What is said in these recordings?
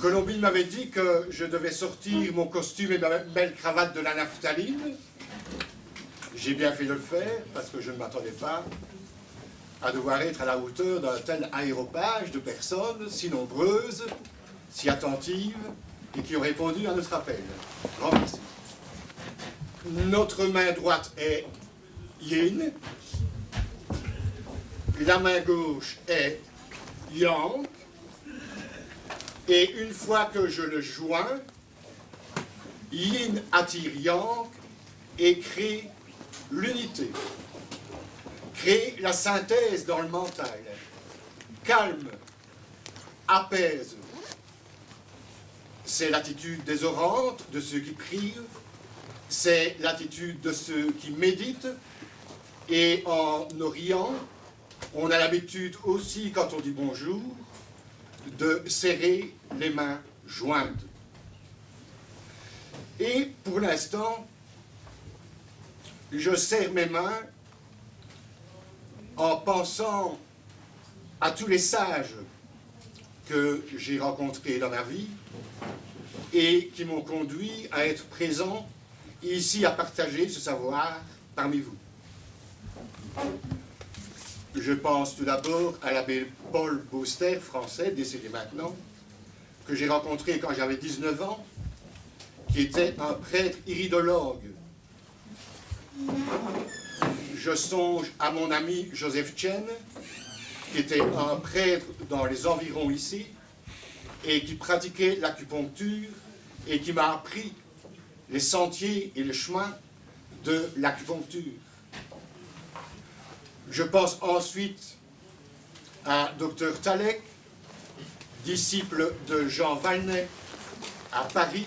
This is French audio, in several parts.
Colombine m'avait dit que je devais sortir mon costume et ma belle cravate de la naphtaline. J'ai bien fait de le faire, parce que je ne m'attendais pas à devoir être à la hauteur d'un tel aéropage de personnes si nombreuses, si attentives, et qui ont répondu à notre appel. Grand merci. Notre main droite est Yin, la main gauche est Yang, et une fois que je le joins, Yin attire Yang et crée l'unité, crée la synthèse dans le mental, calme, apaise. C'est l'attitude des orantes, de ceux qui prient, c'est l'attitude de ceux qui méditent, et en Orient, on a l'habitude aussi, quand on dit bonjour, de serrer les mains jointes. Et pour l'instant, je serre mes mains en pensant à tous les sages que j'ai rencontrés dans ma vie et qui m'ont conduit à être présent ici à partager ce savoir parmi vous. Je pense tout d'abord à l'abbé Paul Bauster, français, décédé maintenant, que j'ai rencontré quand j'avais 19 ans, qui était un prêtre iridologue. Je songe à mon ami Joseph Chen, qui était un prêtre dans les environs ici, et qui pratiquait l'acupuncture, et qui m'a appris les sentiers et les chemins de l'acupuncture. Je pense ensuite à Dr Talek, disciple de Jean Valnet à Paris,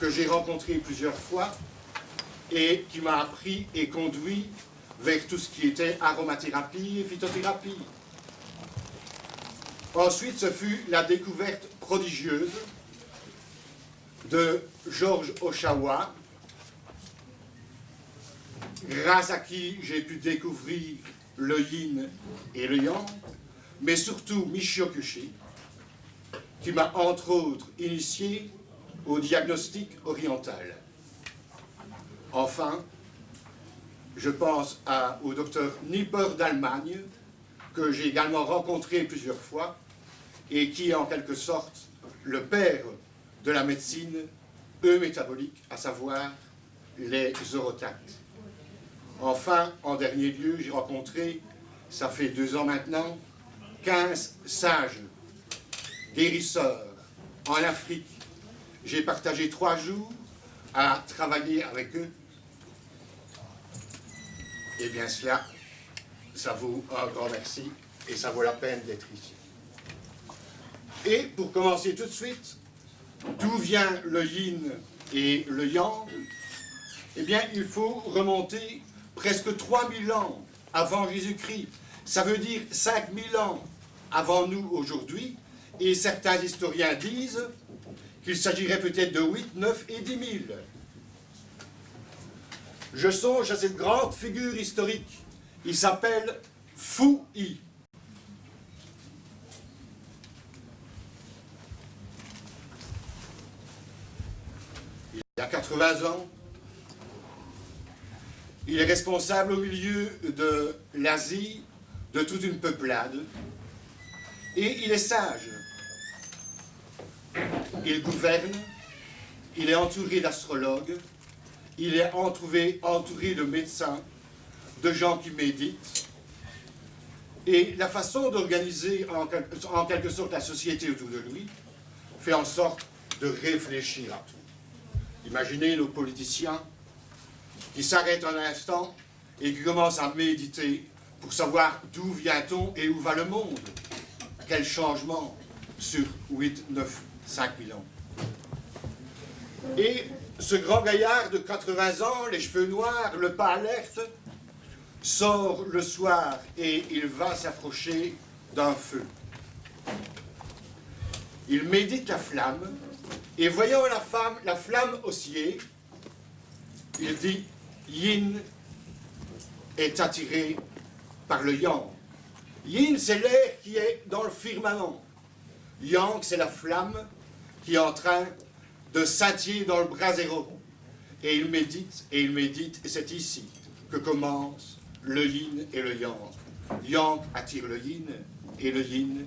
que j'ai rencontré plusieurs fois et qui m'a appris et conduit vers tout ce qui était aromathérapie et phytothérapie. Ensuite, ce fut la découverte prodigieuse de George Oshawa, grâce à qui j'ai pu découvrir le yin et le yang, mais surtout Michio Kushi, qui m'a entre autres initié au diagnostic oriental. Enfin, je pense au docteur Nipper d'Allemagne, que j'ai également rencontré plusieurs fois, et qui est en quelque sorte le père de la médecine eumétabolique, à savoir les orotactes. Enfin, en dernier lieu, j'ai rencontré, ça fait 2 ans maintenant, 15 sages, guérisseurs en Afrique. J'ai partagé 3 jours à travailler avec eux. Et bien cela, ça vaut un grand merci et ça vaut la peine d'être ici. Et pour commencer tout de suite, d'où vient le yin et le yang? Eh bien, il faut remonter presque 3000 ans avant Jésus-Christ. Ça veut dire 5000 ans avant nous aujourd'hui. Et certains historiens disent qu'il s'agirait peut-être de 8, 9 et 10 000. Je songe à cette grande figure historique. Il s'appelle Fu Yi. Il a 80 ans. Il est responsable au milieu de l'Asie de toute une peuplade. Et il est sage. Il gouverne. Il est entouré d'astrologues. Il est entouré de médecins, de gens qui méditent. Et la façon d'organiser en quelque sorte la société autour de lui fait en sorte de réfléchir à tout. Imaginez nos politiciens qui s'arrêtent un instant et qui commencent à méditer pour savoir d'où vient-on et où va le monde. Quel changement sur 8, 9, 5000 ans. Et ce grand gaillard de 80 ans, les cheveux noirs, le pas alerte, sort le soir et il va s'approcher d'un feu. Il médite la flamme, et voyant la flamme osciller, il dit « Yin est attiré par le yang. Yin, c'est l'air qui est dans le firmament. Yang, c'est la flamme qui est en train de scintiller dans le brasero. Et il médite, et c'est ici que commence le yin et le yang. Yang attire le yin, et le yin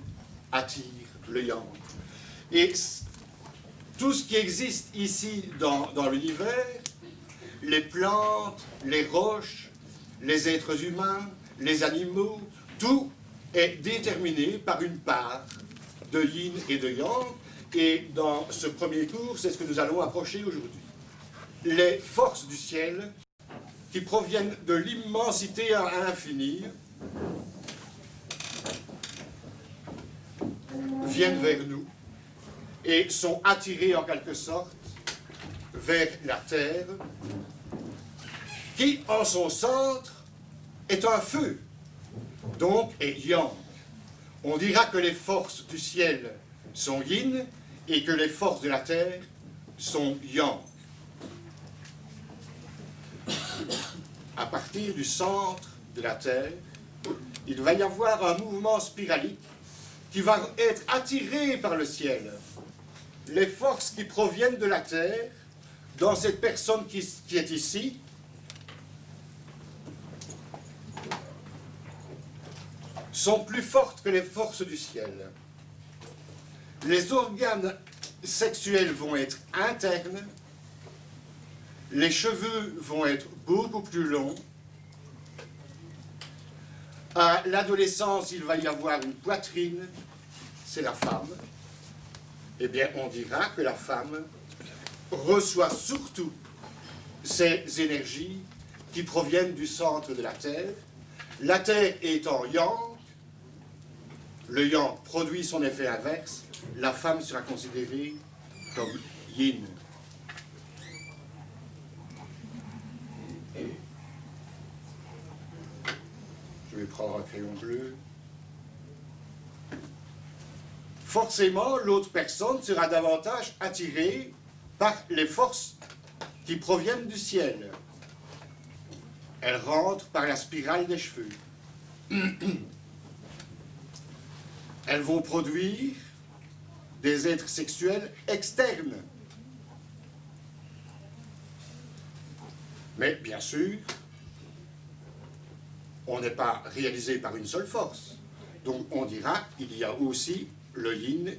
attire le yang. Et tout ce qui existe ici dans l'univers, les plantes, les roches, les êtres humains, les animaux, tout est déterminé par une part de yin et de yang. Et dans ce premier cours, c'est ce que nous allons approcher aujourd'hui. Les forces du ciel qui proviennent de l'immensité à l'infini viennent vers nous et sont attirées en quelque sorte vers la Terre qui, en son centre, est un feu, donc est yang. On dira que les forces du ciel sont yin et que les forces de la terre sont yang. À partir du centre de la terre, il va y avoir un mouvement spiralique qui va être attiré par le ciel. Les forces qui proviennent de la terre, dans cette personne qui est ici, sont plus fortes que les forces du ciel. Les organes sexuels vont être internes, les cheveux vont être beaucoup plus longs. À l'adolescence, il va y avoir une poitrine, c'est la femme. Eh bien, on dira que la femme reçoit surtout ces énergies qui proviennent du centre de la Terre. La Terre étant yang, le yang produit son effet inverse, la femme sera considérée comme yin. Je vais prendre un crayon bleu. Forcément, l'autre personne sera davantage attirée par les forces qui proviennent du ciel. Elle rentre par la spirale des cheveux. Elles vont produire des êtres sexuels externes. Mais bien sûr, on n'est pas réalisé par une seule force. Donc on dira qu'il y a aussi le yin,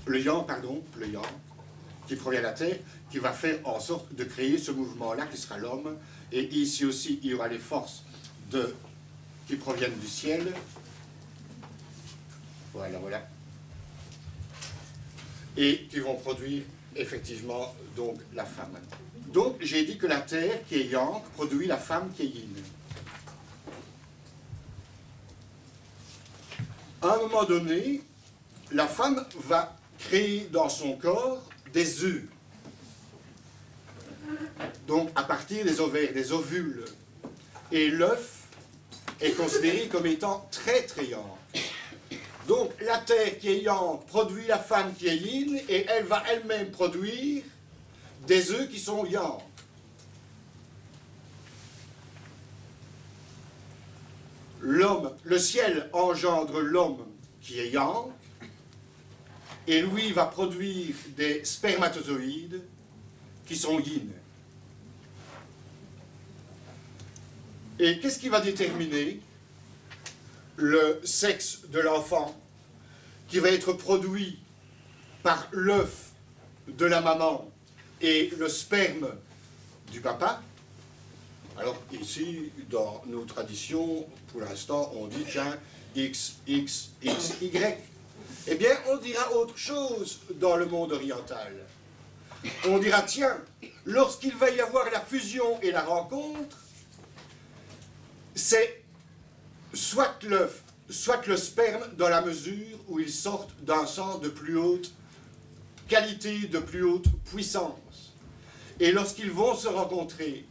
le yang, qui provient de la terre, qui va faire en sorte de créer ce mouvement-là qui sera l'homme. Et ici aussi, il y aura les forces qui proviennent du ciel. Voilà. Et qui vont produire effectivement donc la femme. Donc j'ai dit que la terre qui est yang produit la femme qui est yin. À un moment donné, la femme va créer dans son corps des œufs. Donc à partir des ovaires, des ovules. Et l'œuf est considéré comme étant très très yang. Donc la terre qui est yang produit la femme qui est yin et elle va elle-même produire des œufs qui sont yang. L'homme, le ciel engendre l'homme qui est yang et lui va produire des spermatozoïdes qui sont yin. Et qu'est-ce qui va déterminer le sexe de l'enfant qui va être produit par l'œuf de la maman et le sperme du papa? Alors ici, dans nos traditions, pour l'instant, on dit tiens, X, X, X, Y. Eh bien, on dira autre chose dans le monde oriental. On dira tiens, lorsqu'il va y avoir la fusion et la rencontre, c'est soit l'œuf, soit le sperme dans la mesure où ils sortent d'un sang de plus haute qualité, de plus haute puissance. Et lorsqu'ils vont se rencontrer,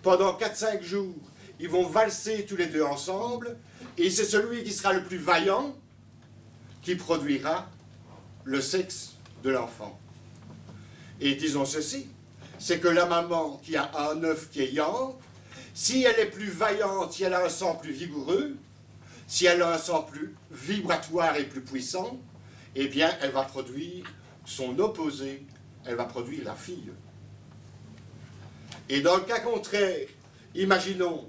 pendant 4-5 jours, ils vont valser tous les deux ensemble, et c'est celui qui sera le plus vaillant qui produira le sexe de l'enfant. Et disons ceci, c'est que la maman qui a un œuf qui est yang, Si elle est plus vaillante, si elle a un sang plus vigoureux, si elle a un sang plus vibratoire et plus puissant, eh bien, elle va produire son opposé, elle va produire la fille. Et dans le cas contraire, imaginons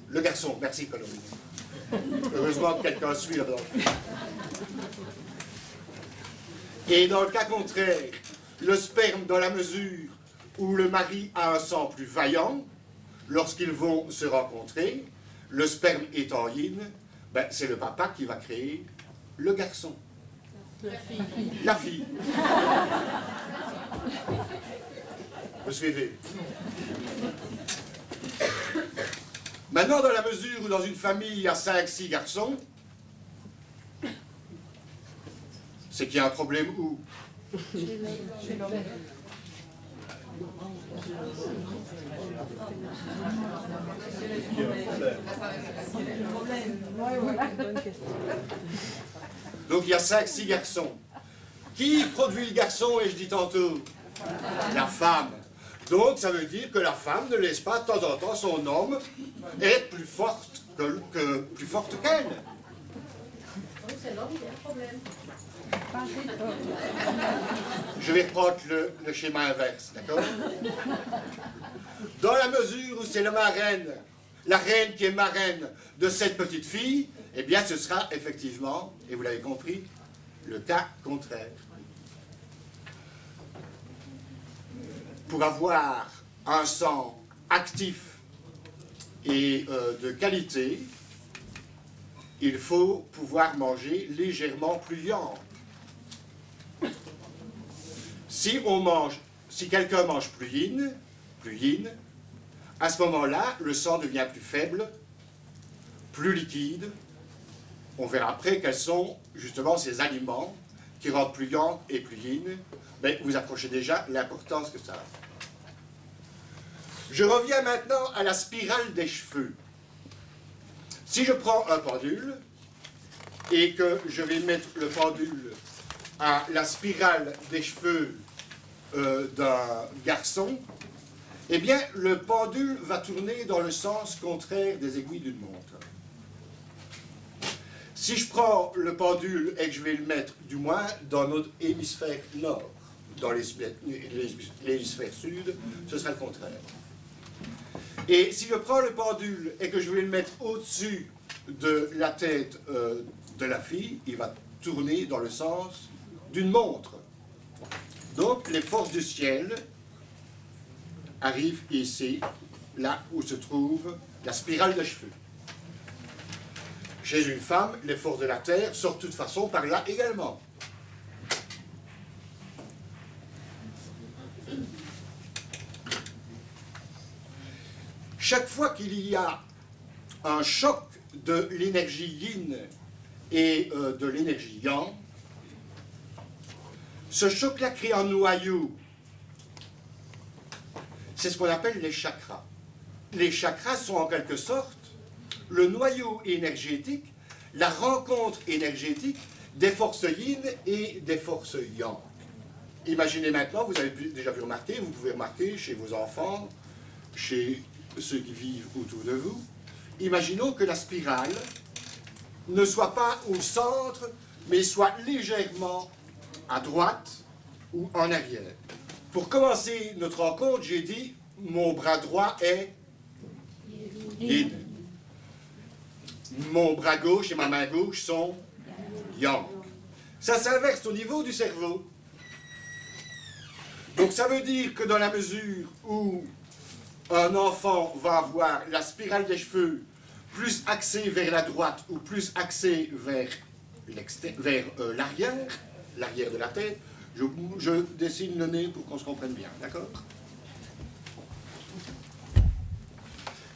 le garçon, merci Colombe. Heureusement que quelqu'un suit là-dedans. Et dans le cas contraire, le sperme, dans la mesure où le mari a un sang plus vaillant, lorsqu'ils vont se rencontrer, le sperme étant yin, ben, c'est le papa qui va créer le garçon. La fille. La fille. Vous suivez? Maintenant, dans la mesure où dans une famille il y a 5-6 garçons, c'est qu'il y a un problème où? Chez l'homme. Donc il y a 5-6 garçons. Qui produit le garçon? Et je dis tantôt, la femme. Donc ça veut dire que la femme ne laisse pas de temps en temps son homme être plus forte plus forte qu'elle. C'est l'homme qui a un problème. Je vais reprendre le schéma inverse, d'accord? Dans la mesure où c'est la reine qui est marraine de cette petite fille, eh bien ce sera effectivement, et vous l'avez compris, le cas contraire. Pour avoir un sang actif et de qualité, il faut pouvoir manger légèrement plus yang. Si quelqu'un mange plus yin, à ce moment-là, le sang devient plus faible, plus liquide. On verra après quels sont justement ces aliments qui rendent plus yang et plus yin. Mais vous approchez déjà l'importance que ça a. Je reviens maintenant à la spirale des cheveux. Si je prends un pendule et que je vais mettre le pendule à la spirale des cheveux d'un garçon, eh bien, le pendule va tourner dans le sens contraire des aiguilles d'une montre. Si je prends le pendule et que je vais le mettre, du moins, dans notre hémisphère nord, dans l'hémisphère sud, ce sera le contraire. Et si je prends le pendule et que je vais le mettre au-dessus de la tête de la fille, il va tourner dans le sens d'une montre. Donc, les forces du ciel arrivent ici, là où se trouve la spirale de cheveux. Chez une femme, les forces de la terre sortent de toute façon par là également. Chaque fois qu'il y a un choc de l'énergie yin et de l'énergie yang, ce choc-là crée un noyau. C'est ce qu'on appelle les chakras. Les chakras sont en quelque sorte le noyau énergétique, la rencontre énergétique des forces yin et des forces yang. Imaginez maintenant, vous avez déjà pu remarquer, vous pouvez remarquer chez vos enfants, chez ceux qui vivent autour de vous, imaginons que la spirale ne soit pas au centre, mais soit légèrement à droite ou en arrière. Pour commencer notre rencontre, j'ai dit, mon bras droit est yin. Mon bras gauche et ma main gauche sont yang. Ça s'inverse au niveau du cerveau. Donc ça veut dire que dans la mesure où un enfant va avoir la spirale des cheveux plus axée vers la droite ou plus axée vers l'arrière, l'arrière de la tête, je dessine le nez pour qu'on se comprenne bien, d'accord?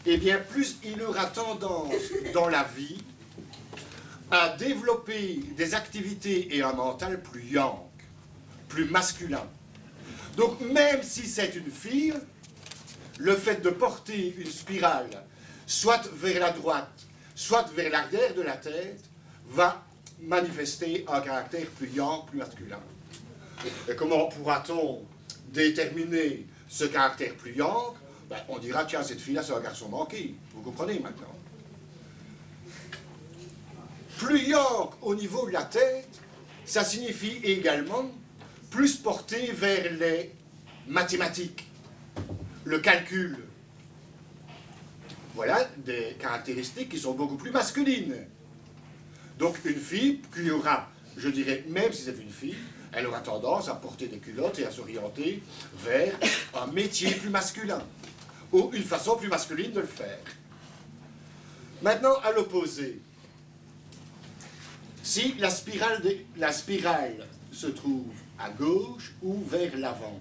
Eh bien, plus il aura tendance dans la vie à développer des activités et un mental plus yang, plus masculin. Donc, même si c'est une fille, le fait de porter une spirale, soit vers la droite, soit vers l'arrière de la tête, va manifester un caractère plus yang, plus masculin. Et comment pourra-t-on déterminer ce caractère plus yang? ben, on dira, tiens, cette fille-là, c'est un garçon manqué. Vous comprenez maintenant? Plus yang au niveau de la tête, ça signifie également plus porté vers les mathématiques, le calcul. Voilà des caractéristiques qui sont beaucoup plus masculines. Donc une fille qui aura, je dirais, même si c'est une fille, elle aura tendance à porter des culottes et à s'orienter vers un métier plus masculin, ou une façon plus masculine de le faire. Maintenant, à l'opposé, si la spirale se trouve à gauche ou vers l'avant,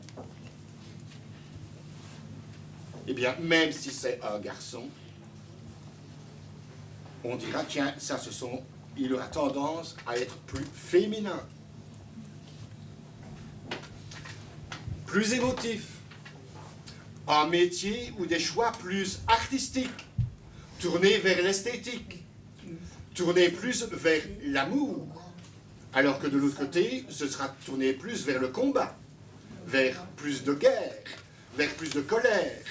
eh bien, même si c'est un garçon, on dira, tiens, ça, il aura tendance à être plus féminin, plus émotif, un métier ou des choix plus artistiques, tournés vers l'esthétique, tournés plus vers l'amour, alors que de l'autre côté, ce sera tourné plus vers le combat, vers plus de guerre, vers plus de colère.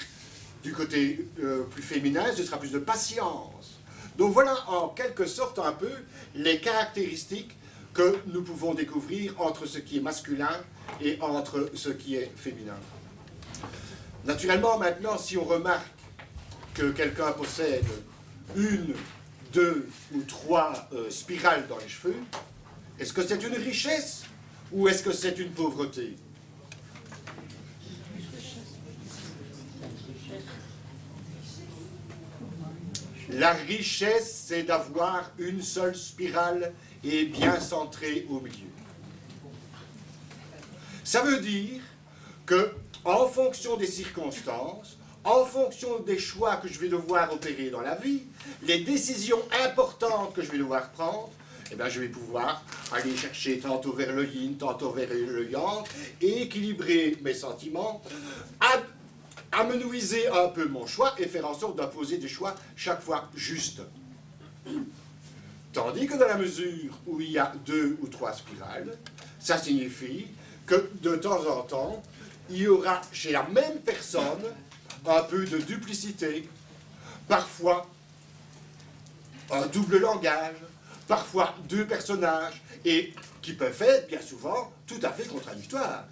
Du côté plus féminin, ce sera plus de patience. Donc voilà en quelque sorte un peu les caractéristiques que nous pouvons découvrir entre ce qui est masculin et entre ce qui est féminin. Naturellement, maintenant, si on remarque que quelqu'un possède une, deux ou trois spirales dans les cheveux, est-ce que c'est une richesse ou est-ce que c'est une pauvreté? La richesse, c'est d'avoir une seule spirale et bien centrée au milieu. Ça veut dire que, en fonction des circonstances, en fonction des choix que je vais devoir opérer dans la vie, les décisions importantes que je vais devoir prendre, eh bien, je vais pouvoir aller chercher tantôt vers le yin, tantôt vers le yang, et équilibrer mes sentiments, amenuiser un peu mon choix et faire en sorte d'imposer des choix chaque fois justes. Tandis que dans la mesure où il y a 2 ou 3 spirales, ça signifie que de temps en temps, il y aura chez la même personne un peu de duplicité, parfois un double langage, parfois 2 personnages, et qui peuvent être bien souvent tout à fait contradictoires.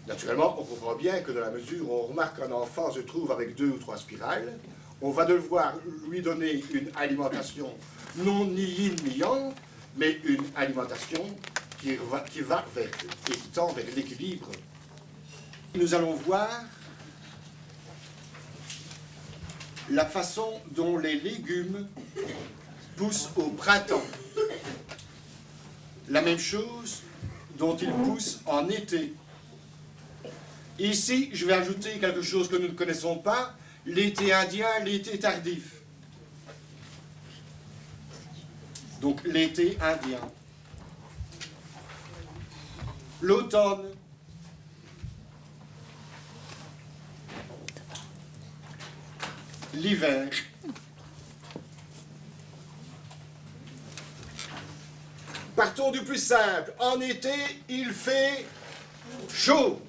Naturellement, on comprend bien que dans la mesure où on remarque qu'un enfant se trouve avec 2 ou 3 spirales, on va devoir lui donner une alimentation non ni yin ni yang, mais une alimentation qui va vers, et qui tend vers l'équilibre. Nous allons voir la façon dont les légumes poussent au printemps. La même chose dont ils poussent en été. Ici, je vais ajouter quelque chose que nous ne connaissons pas, l'été indien, l'été tardif. Donc l'été indien. L'automne. L'hiver. Partons du plus simple. En été, il fait chaud.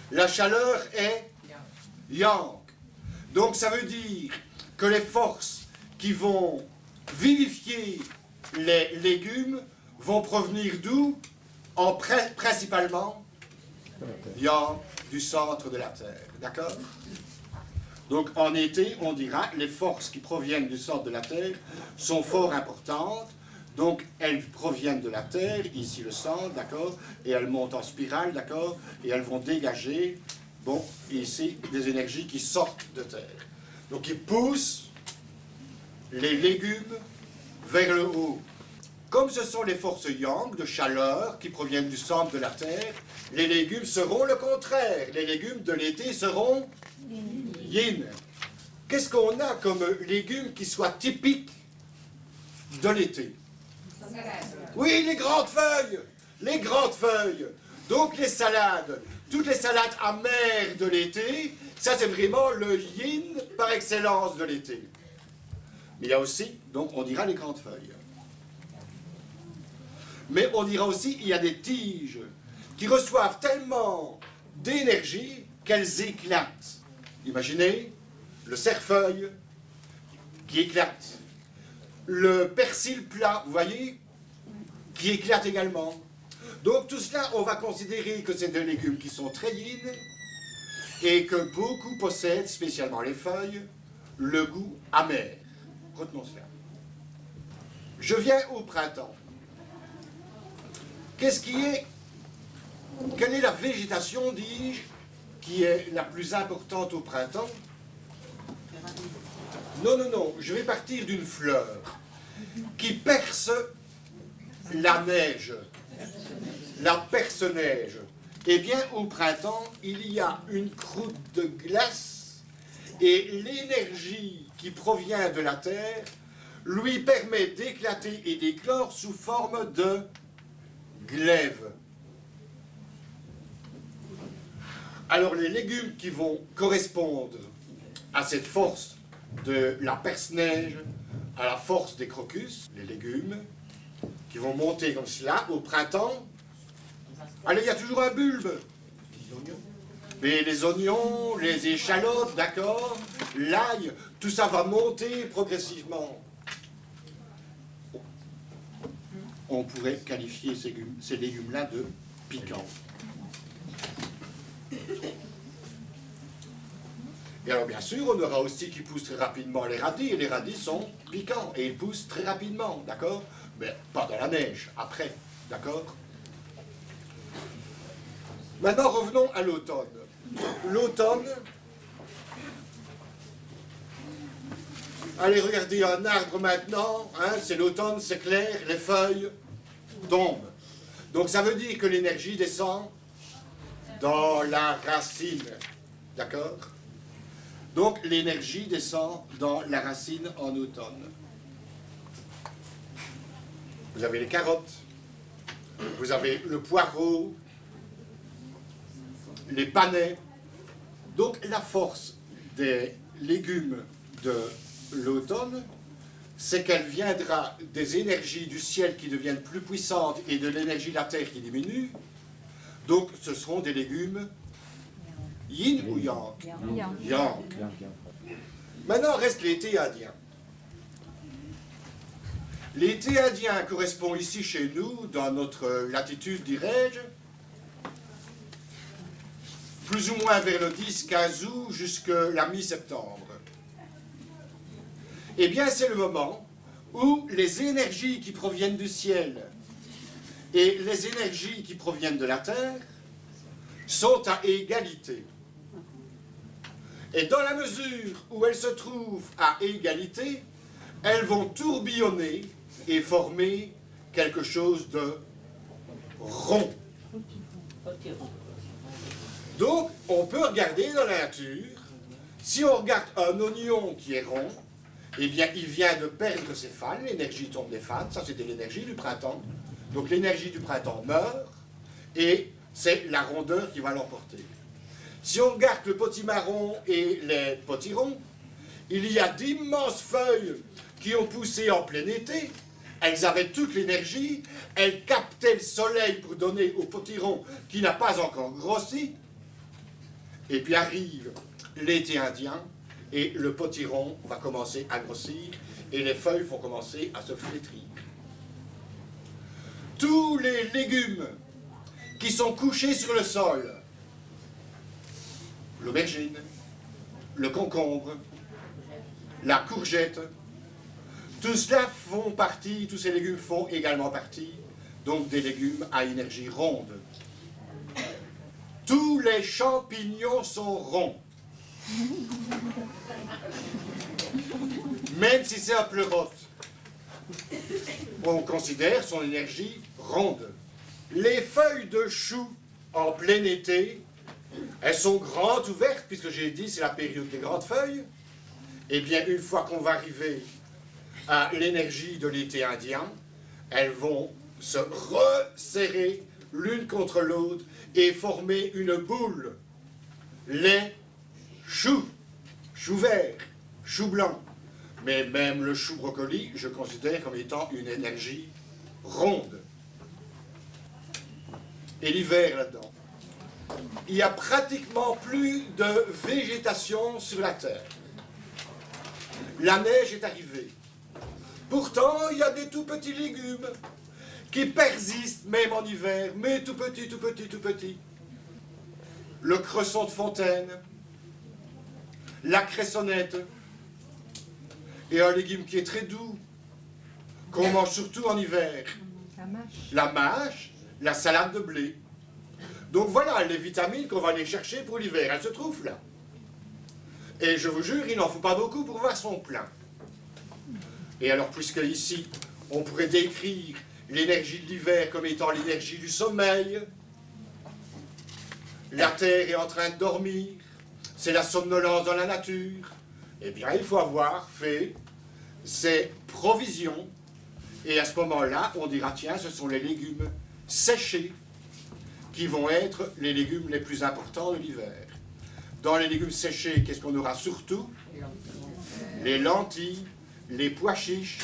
La chaleur est yang. Donc ça veut dire que les forces qui vont vivifier les légumes vont provenir d'où? Principalement yang, du centre de la Terre. D'accord? Donc en été, on dira les forces qui proviennent du centre de la Terre sont fort importantes. Donc, elles proviennent de la Terre, ici le centre, d'accord, et elles montent en spirale, d'accord, et elles vont dégager, bon, ici, des énergies qui sortent de Terre. Donc, ils poussent les légumes vers le haut. Comme ce sont les forces yang, de chaleur, qui proviennent du centre de la Terre, les légumes seront le contraire. Les légumes de l'été seront yin. Qu'est-ce qu'on a comme légumes qui soient typiques de l'été? Oui, les grandes feuilles. Les grandes feuilles. Donc les salades. Toutes les salades amères de l'été, ça c'est vraiment le yin par excellence de l'été. Mais il y a aussi, donc on dira les grandes feuilles. Mais on dira aussi, il y a des tiges qui reçoivent tellement d'énergie qu'elles éclatent. Imaginez le cerfeuil qui éclate. Le persil plat, vous voyez, qui éclate également. Donc tout cela, on va considérer que c'est des légumes qui sont très yin et que beaucoup possèdent, spécialement les feuilles, le goût amer. Retenons cela. Je viens au printemps. Quelle est la végétation, dis-je, qui est la plus importante au printemps? Non, non, non, je vais partir d'une fleur qui perce la neige, la perce-neige. Eh bien, au printemps, il y a une croûte de glace et l'énergie qui provient de la terre lui permet d'éclater et d'éclore sous forme de glaive. Alors, les légumes qui vont correspondre à cette force de la perce-neige, à la force des crocus, les légumes qui vont monter comme cela au printemps. Allez, il y a toujours un bulbe. Mais les oignons, les échalotes, d'accord, l'ail, tout ça va monter progressivement. On pourrait qualifier ces légumes-là de piquants. Et alors, bien sûr, on aura aussi qui poussent très rapidement les radis, et les radis sont piquants, et ils poussent très rapidement, d'accord? Mais pas dans la neige, après, d'accord? Maintenant, revenons à l'automne. L'automne, allez, regardez un arbre maintenant, hein, c'est l'automne, c'est clair, les feuilles tombent. Donc, ça veut dire que l'énergie descend dans la racine, d'accord? Donc, l'énergie descend dans la racine en automne. Vous avez les carottes, vous avez le poireau, les panais. Donc, la force des légumes de l'automne, c'est qu'elle viendra des énergies du ciel qui deviennent plus puissantes et de l'énergie de la terre qui diminue. Donc, ce seront des légumes yin ou yang? Yang. Maintenant, reste l'été indien. L'été indien correspond ici chez nous, dans notre latitude, dirais-je, plus ou moins vers le 10-15 août jusqu'à la mi-septembre. Eh bien, c'est le moment où les énergies qui proviennent du ciel et les énergies qui proviennent de la terre sont à égalité. Et dans la mesure où elles se trouvent à égalité, elles vont tourbillonner et former quelque chose de rond. Donc, on peut regarder dans la nature, si on regarde un oignon qui est rond, eh bien, il vient de perdre ses fans, l'énergie tombe des fans, ça c'était l'énergie du printemps. Donc l'énergie du printemps meurt, et c'est la rondeur qui va l'emporter. Si on regarde le potimarron et les potirons, il y a d'immenses feuilles qui ont poussé en plein été, elles avaient toute l'énergie, elles captaient le soleil pour donner au potiron qui n'a pas encore grossi, et puis arrive l'été indien, et le potiron va commencer à grossir, et les feuilles vont commencer à se flétrir. Tous les légumes qui sont couchés sur le sol, l'aubergine, le concombre, la courgette, tout cela font partie, tous ces légumes font également partie, donc des légumes à énergie ronde. Tous les champignons sont ronds. Même si c'est un pleurote, on considère son énergie ronde. Les feuilles de chou en plein été, elles sont grandes ouvertes, puisque j'ai dit c'est la période des grandes feuilles. Eh bien, une fois qu'on va arriver à l'énergie de l'été indien, elles vont se resserrer l'une contre l'autre et former une boule. Les choux, choux verts, choux blancs, mais même le chou brocoli, je considère comme étant une énergie ronde. Et l'hiver là-dedans. il n'y a pratiquement plus de végétation sur la Terre. La neige est arrivée. Pourtant, il y a des tout petits légumes qui persistent même en hiver, mais tout petits, tout petits, tout petits. Le cresson de fontaine, la cressonnette, et un légume qui est très doux, qu'on mange surtout en hiver. La mâche, la salade de blé. Donc voilà les vitamines qu'on va aller chercher pour l'hiver. Elles se trouvent là. Et je vous jure, il n'en faut pas beaucoup pour voir son plein. Et alors, puisque ici, on pourrait décrire l'énergie de l'hiver comme étant l'énergie du sommeil, la Terre est en train de dormir, c'est la somnolence dans la nature, eh bien, il faut avoir fait ces provisions. Et à ce moment-là, on dira, tiens, ce sont les légumes séchés qui vont être les légumes les plus importants de l'hiver. Dans les légumes séchés, qu'est-ce qu'on aura surtout? Les lentilles, les pois chiches,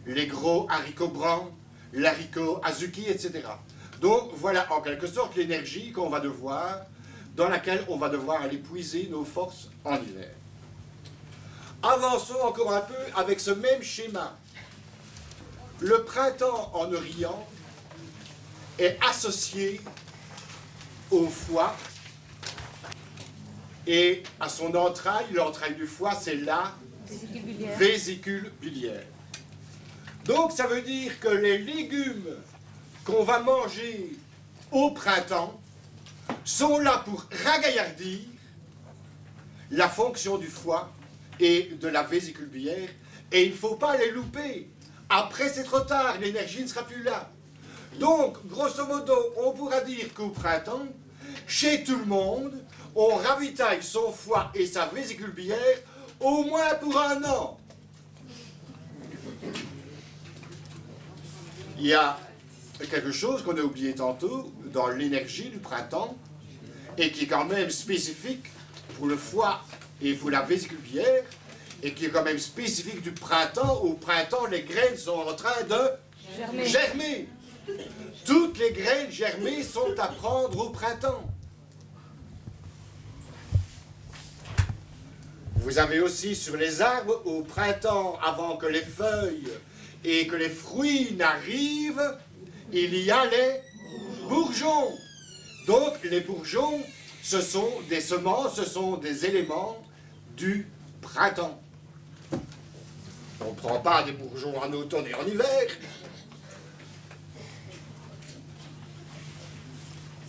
les gros haricots bruns, l'haricot azuki, etc. Donc voilà en quelque sorte l'énergie qu'on va devoir, dans laquelle on va devoir aller puiser nos forces en hiver. Avançons encore un peu avec ce même schéma. Le printemps en Orient est associé au foie et à son entraille. L'entraille du foie, c'est la vésicule biliaire. Donc ça veut dire que les légumes qu'on va manger au printemps sont là pour ragaillardir la fonction du foie et de la vésicule biliaire, et il ne faut pas les louper. Après, c'est trop tard, l'énergie ne sera plus là. Donc, grosso modo, on pourra dire qu'au printemps, chez tout le monde, on ravitaille son foie et sa vésicule biliaire au moins pour un an. Il y a quelque chose qu'on a oublié tantôt dans l'énergie du printemps et qui est quand même spécifique pour le foie et pour la vésicule biliaire et qui est quand même spécifique du printemps. Au printemps, les graines sont en train de germer. Toutes les graines germées sont à prendre au printemps. Vous avez aussi sur les arbres, au printemps, avant que les feuilles et que les fruits n'arrivent, il y a les bourgeons. Donc les bourgeons, ce sont des semences, ce sont des éléments du printemps. On ne prend pas des bourgeons en automne et en hiver.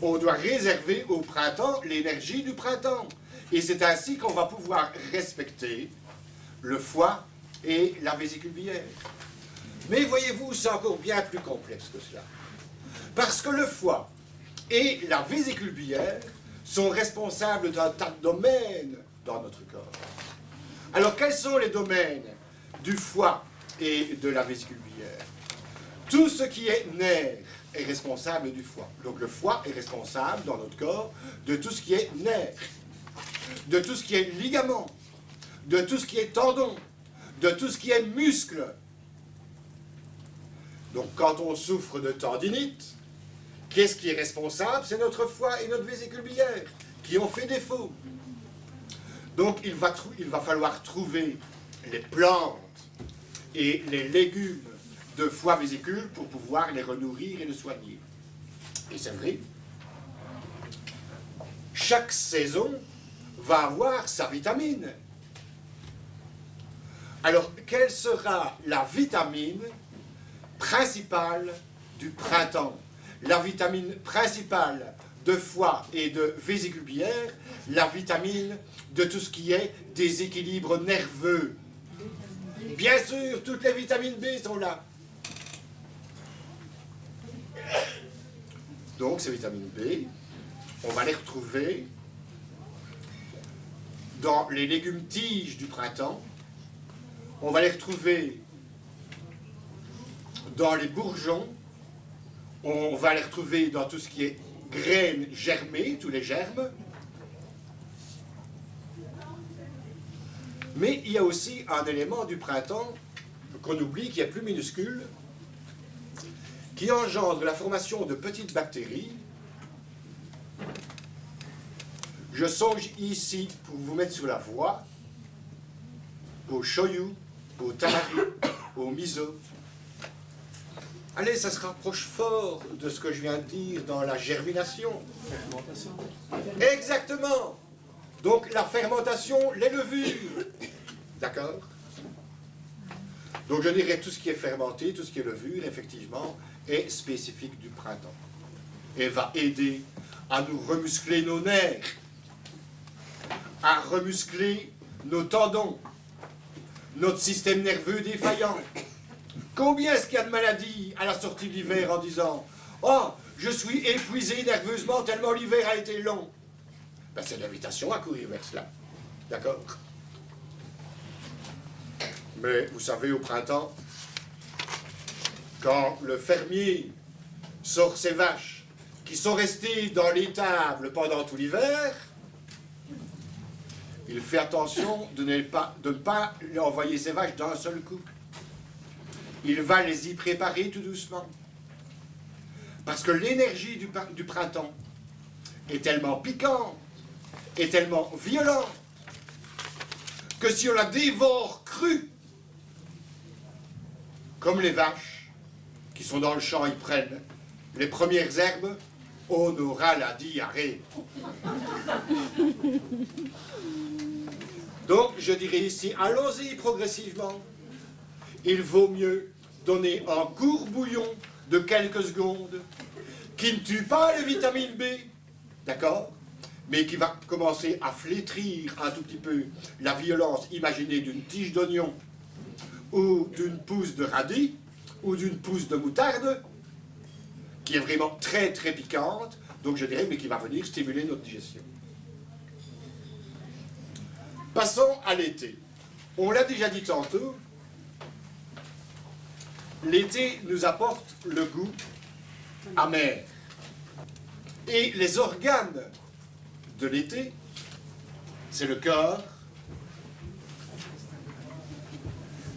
On doit réserver au printemps l'énergie du printemps. Et c'est ainsi qu'on va pouvoir respecter le foie et la vésicule biliaire. Mais voyez-vous, c'est encore bien plus complexe que cela. Parce que le foie et la vésicule biliaire sont responsables d'un tas de domaines dans notre corps. Alors, quels sont les domaines du foie et de la vésicule biliaire? Tout ce qui est nerf est responsable du foie. Donc, le foie est responsable dans notre corps de tout ce qui est nerf, de tout ce qui est ligament, de tout ce qui est tendon, de tout ce qui est muscle. Donc, quand on souffre de tendinite, qu'est-ce qui est responsable? C'est notre foie et notre vésicule biliaire qui ont fait défaut. Donc, il va falloir trouver les plantes et les légumes de foie vésicule pour pouvoir les renourrir et les soigner. Et c'est vrai, chaque saison va avoir sa vitamine. Alors, quelle sera la vitamine principale du printemps? La vitamine principale de foie et de vésicule biliaire, la vitamine de tout ce qui est déséquilibre nerveux. Bien sûr, toutes les vitamines B sont là. Donc, ces vitamines B, on va les retrouver dans les légumes tiges du printemps. On va les retrouver dans les bourgeons. On va les retrouver dans tout ce qui est graines germées, tous les germes. Mais il y a aussi un élément du printemps qu'on oublie, qui est plus minuscule, qui engendre la formation de petites bactéries je songe ici pour vous mettre sur la voie au shoyu, au tamari, au miso. Allez, ça se rapproche fort de ce que je viens de dire dans la germination. Fermentation. Exactement. Donc la fermentation, les levures. D'accord? Donc je dirais tout ce qui est fermenté, tout ce qui est levure, effectivement, est spécifique du printemps. Et va aider à nous remuscler nos nerfs, à remuscler nos tendons, notre système nerveux défaillant. Combien est-ce qu'il y a de maladies à la sortie de l'hiver en disant « Oh, je suis épuisé nerveusement tellement l'hiver a été long ». Ben, c'est l'invitation à courir vers cela. D'accord? Mais vous savez, au printemps, quand le fermier sort ses vaches qui sont restées dans l'étable pendant tout l'hiver, il fait attention de ne pas envoyer ses vaches d'un seul coup. Il va les y préparer tout doucement. Parce que l'énergie du printemps est tellement piquante, est tellement violente, que si on la dévore crue, comme les vaches qui sont dans le champ, ils prennent les premières herbes, on aura la diarrhée. Donc, je dirais ici, allons-y progressivement. Il vaut mieux donner un court bouillon de quelques secondes qui ne tue pas les vitamines B, d'accord, mais qui va commencer à flétrir un tout petit peu la violence imaginée d'une tige d'oignon ou d'une pousse de radis ou d'une pousse de moutarde, qui est vraiment très très piquante, donc je dirais, mais qui va venir stimuler notre digestion. Passons à l'été. On l'a déjà dit tantôt, l'été nous apporte le goût amer. Et les organes de l'été, c'est le cœur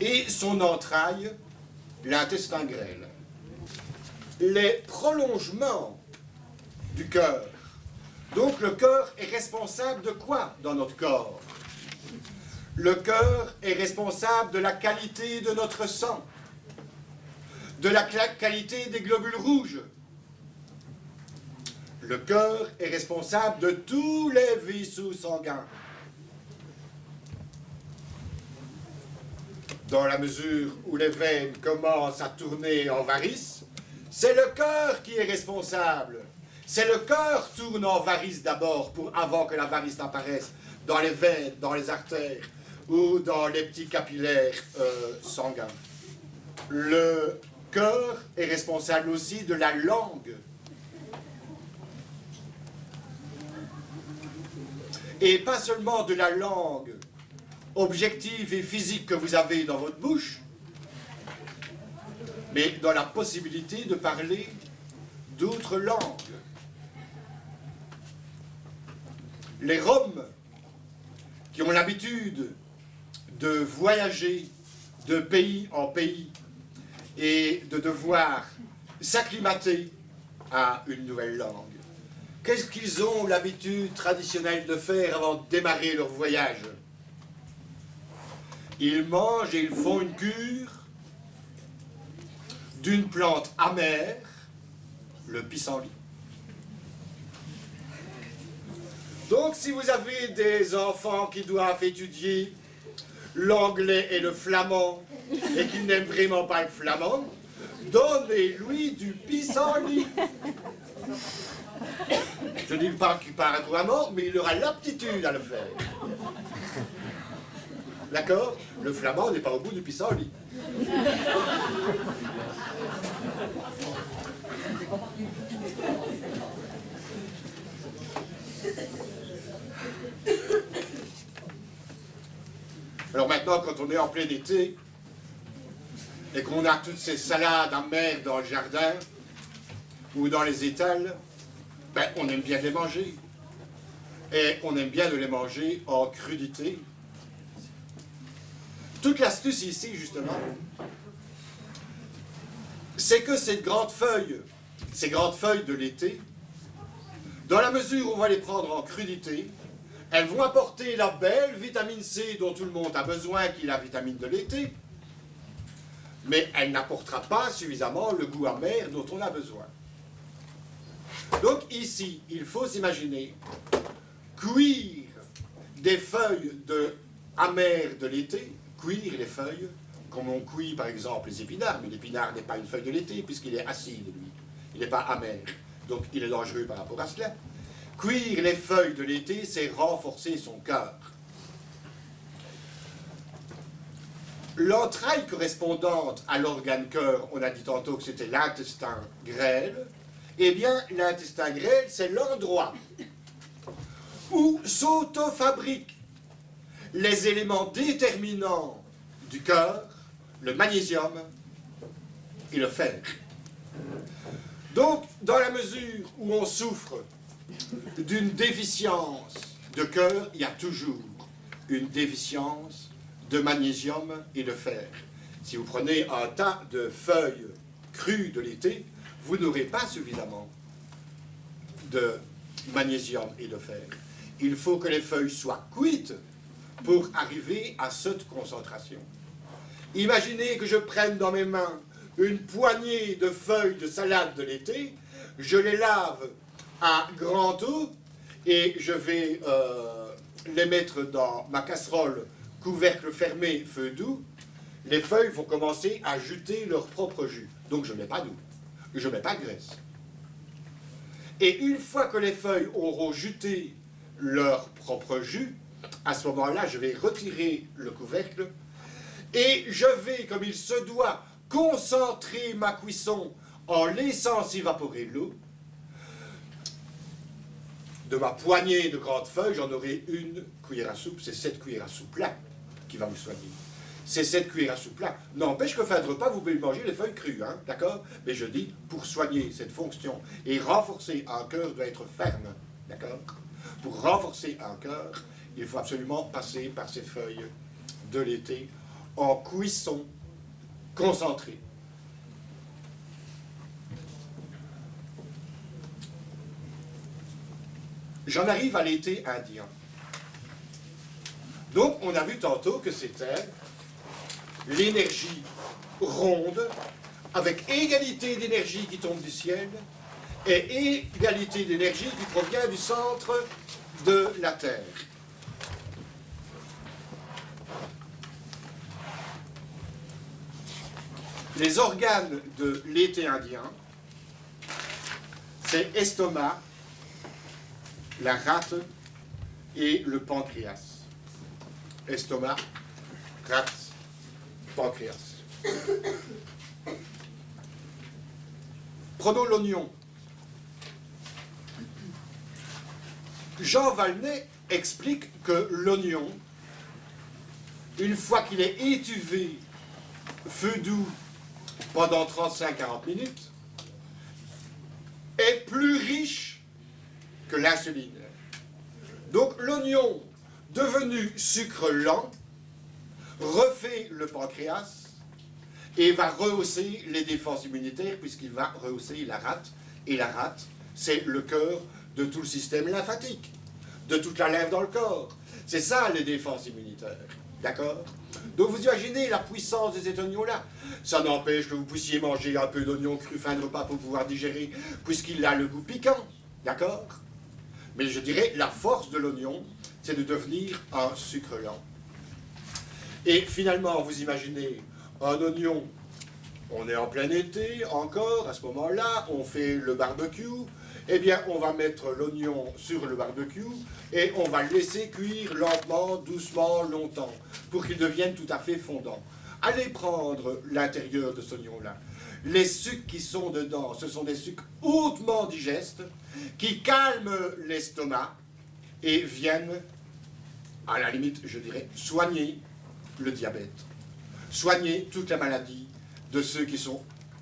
et son entraille, l'intestin grêle. Les prolongements du cœur. Donc le cœur est responsable de quoi dans notre corps? Le cœur est responsable de la qualité de notre sang, de la qualité des globules rouges. Le cœur est responsable de tous les vaisseaux sanguins. Dans la mesure où les veines commencent à tourner en varices, c'est le cœur qui est responsable. C'est le cœur qui tourne en varices d'abord, avant que la varice n'apparaisse, dans les veines, dans les artères ou dans les petits capillaires sanguins. Le cœur est responsable aussi de la langue. Et pas seulement de la langue objective et physique que vous avez dans votre bouche, mais dans la possibilité de parler d'autres langues. Les Roms qui ont l'habitude de voyager de pays en pays et de devoir s'acclimater à une nouvelle langue, qu'est-ce qu'ils ont l'habitude traditionnelle de faire avant de démarrer leur voyage? Ils mangent et ils font une cure d'une plante amère, le pissenlit. Donc, si vous avez des enfants qui doivent étudier l'anglais et le flamand, et qui n'aiment vraiment pas le flamand, donnez-lui du pissenlit. Je ne dis pas qu'il parle couramment, mais il aura l'aptitude à le faire. D'accord? Le flamand n'est pas au bout du pissenlit. Alors maintenant, quand on est en plein été, et qu'on a toutes ces salades amères dans le jardin, ou dans les étals, ben, on aime bien les manger. Et on aime bien de les manger en crudité. Toute l'astuce ici, justement, c'est que ces grandes feuilles de l'été, dans la mesure où on va les prendre en crudité, elles vont apporter la belle vitamine C dont tout le monde a besoin, qui est la vitamine de l'été, mais elle n'apportera pas suffisamment le goût amer dont on a besoin. Donc ici, il faut s'imaginer cuire des feuilles amères de l'été, cuire les feuilles, comme on cuit par exemple les épinards, mais l'épinard n'est pas une feuille de l'été puisqu'il est acide, lui. Il n'est pas amer, donc il est dangereux par rapport à cela. Cuire les feuilles de l'été, c'est renforcer son cœur. L'entraille correspondante à l'organe cœur, on a dit tantôt que c'était l'intestin grêle. Eh bien, l'intestin grêle, c'est l'endroit où s'auto-fabriquent les éléments déterminants du cœur, le magnésium et le fer. Donc, dans la mesure où on souffre d'une déficience de cœur, il y a toujours une déficience de magnésium et de fer. Si vous prenez un tas de feuilles crues de l'été, vous n'aurez pas suffisamment de magnésium et de fer. Il faut que les feuilles soient cuites pour arriver à cette concentration. Imaginez que je prenne dans mes mains une poignée de feuilles de salade de l'été, je les lave à grande eau et je vais les mettre dans ma casserole, couvercle fermé, feu doux. Les feuilles vont commencer à juter leur propre jus. Donc je ne mets pas d'eau, je ne mets pas de graisse. Et une fois que les feuilles auront juté leur propre jus, à ce moment-là, je vais retirer le couvercle et je vais, comme il se doit, concentrer ma cuisson en laissant s'évaporer l'eau. De ma poignée de grandes feuilles, j'en aurai une cuillère à soupe. C'est cette cuillère à soupe-là qui va vous soigner. C'est cette cuillère à soupe-là. N'empêche que fin de repas, vous pouvez manger les feuilles crues, hein, d'accord? Mais je dis, pour soigner cette fonction et renforcer un cœur doit être ferme, d'accord? Pour renforcer un cœur, il faut absolument passer par ces feuilles de l'été en cuisson concentrée. J'en arrive à l'été indien. Donc, on a vu tantôt que c'était l'énergie ronde, avec égalité d'énergie qui tombe du ciel, et égalité d'énergie qui provient du centre de la Terre. Les organes de l'été indien, c'est estomac, la rate et le pancréas. Estomac, rate, pancréas. Prenons l'oignon. Jean Valnet explique que l'oignon, une fois qu'il est étuvé, feu doux, pendant 35-40 minutes, est plus riche que l'insuline. Donc l'oignon, devenu sucre lent, refait le pancréas et va rehausser les défenses immunitaires puisqu'il va rehausser la rate. Et la rate, c'est le cœur de tout le système lymphatique, de toute la lymphe dans le corps. C'est ça les défenses immunitaires. D'accord? Donc vous imaginez la puissance de cet oignon-là. Ça n'empêche que vous puissiez manger un peu d'oignon cru fin de repas pour pouvoir digérer, puisqu'il a le goût piquant. D'accord? Mais je dirais, la force de l'oignon, c'est de devenir un sucre lent. Et finalement, vous imaginez un oignon, on est en plein été encore, à ce moment-là, on fait le barbecue, eh bien, on va mettre l'oignon sur le barbecue et on va le laisser cuire lentement, doucement, longtemps, pour qu'il devienne tout à fait fondant. Allez prendre l'intérieur de cet oignon-là. Les sucres qui sont dedans, ce sont des sucres hautement digestes, qui calment l'estomac et viennent, à la limite, je dirais, soigner le diabète, soigner toute la maladie de ceux qui sont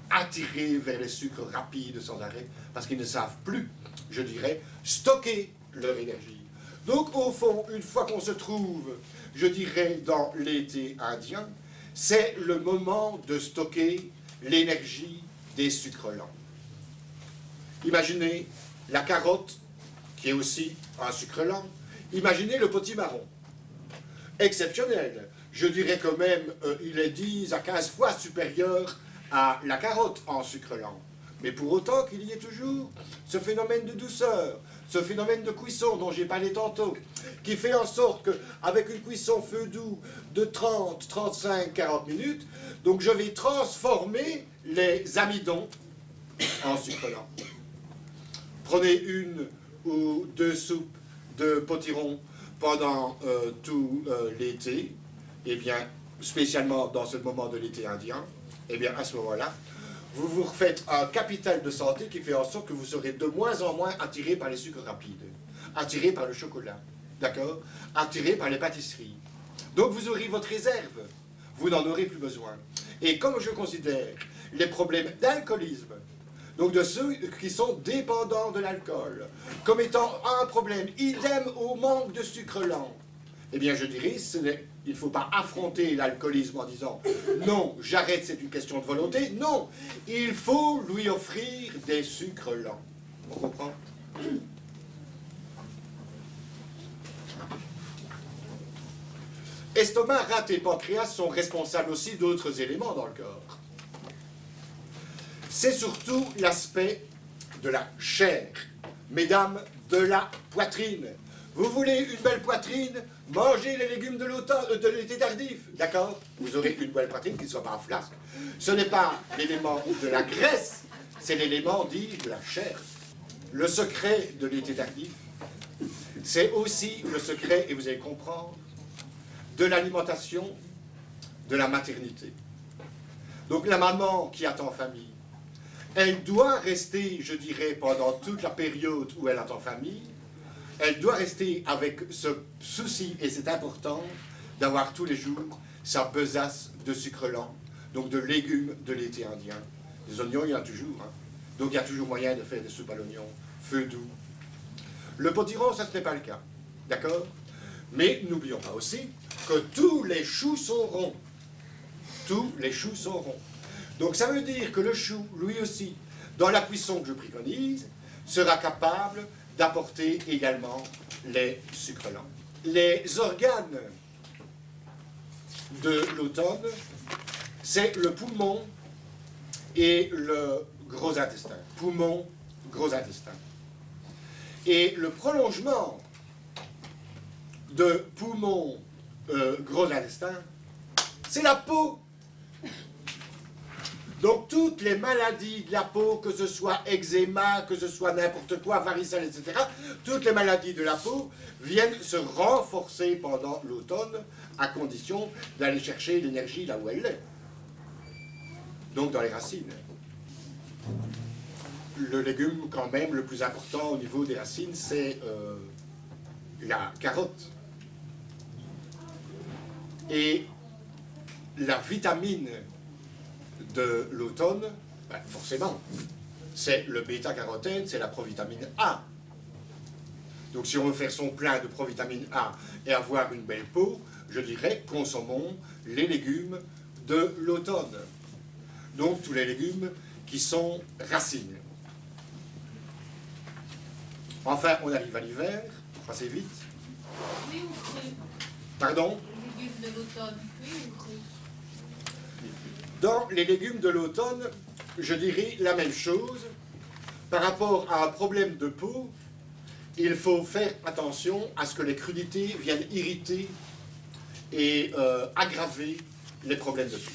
attirés vers les sucres rapides sans arrêt, parce qu'ils ne savent plus, je dirais, stocker leur énergie. Donc, au fond, une fois qu'on se trouve, je dirais, dans l'été indien, c'est le moment de stocker l'énergie des sucres lents. Imaginez la carotte, qui est aussi un sucre lent. Imaginez le potimarron. Exceptionnel. Je dirais quand même, il est 10 à 15 fois supérieur à la carotte en sucre lent. Mais pour autant qu'il y ait toujours ce phénomène de douceur, ce phénomène de cuisson dont j'ai parlé tantôt, qui fait en sorte qu'avec une cuisson feu doux de 30, 35, 40 minutes, donc je vais transformer les amidons en sucre lent. Prenez une ou deux soupes de potiron pendant tout l'été, et bien, spécialement dans ce moment de l'été indien, et bien à ce moment-là, vous vous refaites un capital de santé qui fait en sorte que vous serez de moins en moins attiré par les sucres rapides, attiré par le chocolat, d'accord, attiré par les pâtisseries. Donc vous aurez votre réserve, vous n'en aurez plus besoin. Et comme je considère les problèmes d'alcoolisme, donc de ceux qui sont dépendants de l'alcool, comme étant un problème, idem au manque de sucre lent, eh bien je dirais, il ne faut pas affronter l'alcoolisme en disant « Non, j'arrête, c'est une question de volonté ». Non, il faut lui offrir des sucres lents. On comprend? Estomac, rate et pancréas sont responsables aussi d'autres éléments dans le corps. C'est surtout l'aspect de la chair. Mesdames, de la poitrine. Vous voulez une belle poitrine? Mangez les légumes de l'été tardif, d'accord? Vous aurez une belle poitrine qui ne soit pas en flasque. Ce n'est pas l'élément de la graisse, c'est l'élément dit de la chair. Le secret de l'été tardif, c'est aussi le secret, et vous allez comprendre, de l'alimentation, de la maternité. Donc la maman qui attend famille, elle doit rester, je dirais, pendant toute la période où elle attend famille, elle doit rester avec ce souci, et c'est important, d'avoir tous les jours sa besace de sucre lent, donc de légumes de l'été indien. Des oignons, il y en a toujours, hein. Donc il y a toujours moyen de faire des soupes à l'oignon, feu doux. Le potiron, ça ce n'est pas le cas, d'accord? Mais n'oublions pas aussi que tous les choux sont ronds. Tous les choux sont ronds. Donc ça veut dire que le chou, lui aussi, dans la cuisson que je préconise, sera capable d'apporter également les sucres lents. Les organes de l'automne, c'est le poumon et le gros intestin. Poumon, gros intestin. Et le prolongement de poumon, gros intestin, c'est la peau. Donc toutes les maladies de la peau, que ce soit eczéma, que ce soit n'importe quoi, varicelle, etc., toutes les maladies de la peau viennent se renforcer pendant l'automne, à condition d'aller chercher l'énergie là où elle est. Donc dans les racines. Le légume quand même le plus important au niveau des racines, c'est la carotte. Et la vitamine de l'automne, ben forcément, c'est le bêta-carotène, c'est la provitamine A. Donc si on veut faire son plein de provitamine A et avoir une belle peau, je dirais, consommons les légumes de l'automne. Donc tous les légumes qui sont racines. Enfin, on arrive à l'hiver, assez vite. Oui ou cru? Pardon? Les légumes de l'automne, oui ou cru? Dans les légumes de l'automne, je dirais la même chose. Par rapport à un problème de peau, il faut faire attention à ce que les crudités viennent irriter et aggraver les problèmes de peau.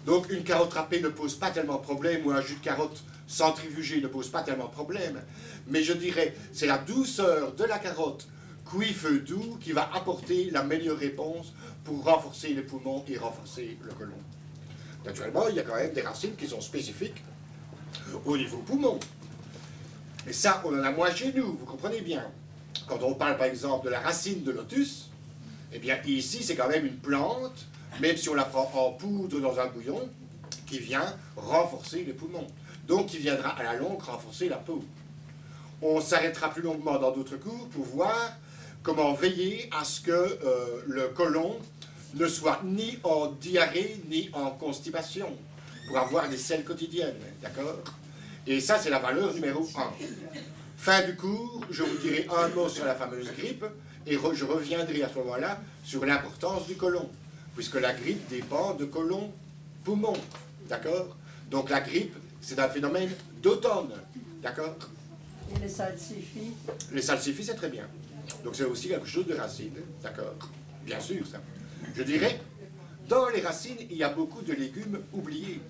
Donc une carotte râpée ne pose pas tellement de problème, ou un jus de carotte centrifugé ne pose pas tellement de problème, mais je dirais c'est la douceur de la carotte cuit feu doux qui va apporter la meilleure réponse pour renforcer les poumons et renforcer le côlon. Naturellement, il y a quand même des racines qui sont spécifiques au niveau poumon. Et ça, on en a moins chez nous, vous comprenez bien. Quand on parle par exemple de la racine de lotus, eh bien ici c'est quand même une plante, même si on la prend en poudre dans un bouillon, qui vient renforcer les poumons. Donc qui viendra à la longue renforcer la peau. On s'arrêtera plus longuement dans d'autres cours pour voir comment veiller à ce que le côlon ne soit ni en diarrhée ni en constipation, pour avoir des selles quotidiennes, d'accord? Et ça, c'est la valeur numéro 1. Fin du cours, je vous dirai un mot sur la fameuse grippe et je reviendrai à ce moment-là sur l'importance du côlon, puisque la grippe dépend de côlon-poumon, d'accord? Donc la grippe, c'est un phénomène d'automne, d'accord? Et les salsifis? Les salsifis, c'est très bien. Donc c'est aussi quelque chose de racine, d'accord? Bien sûr, ça. Je dirais, dans les racines, il y a beaucoup de légumes oubliés,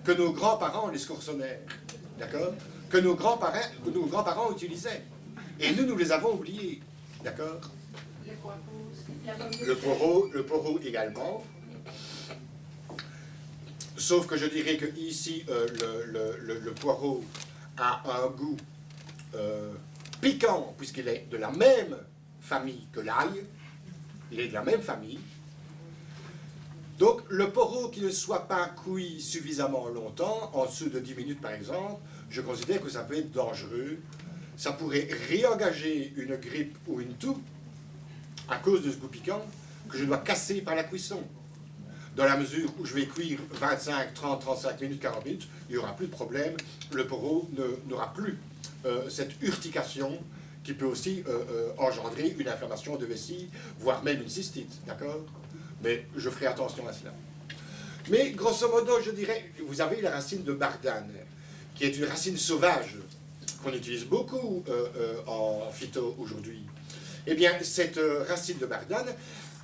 que nos grands-parents, les scorsonnaires, d'accord? Que nos grands-parents utilisaient. Et nous les avons oubliés, d'accord? Le poireau également. Sauf que je dirais que ici, le poireau a un goût piquant, puisqu'il est de la même famille que l'ail. Il est de la même famille. Donc, le poireau qui ne soit pas cuit suffisamment longtemps, en dessous de 10 minutes par exemple, je considère que ça peut être dangereux. Ça pourrait réengager une grippe ou une toux à cause de ce goût piquant que je dois casser par la cuisson. Dans la mesure où je vais cuire 25, 30, 35 minutes, 40 minutes, il n'y aura plus de problème. Le poireau n'aura plus cette urtication qui peut aussi engendrer une inflammation de vessie, voire même une cystite, d'accord? Mais je ferai attention à cela. Mais grosso modo, je dirais, vous avez la racine de bardane, qui est une racine sauvage, qu'on utilise beaucoup en phyto aujourd'hui. Eh bien, cette racine de bardane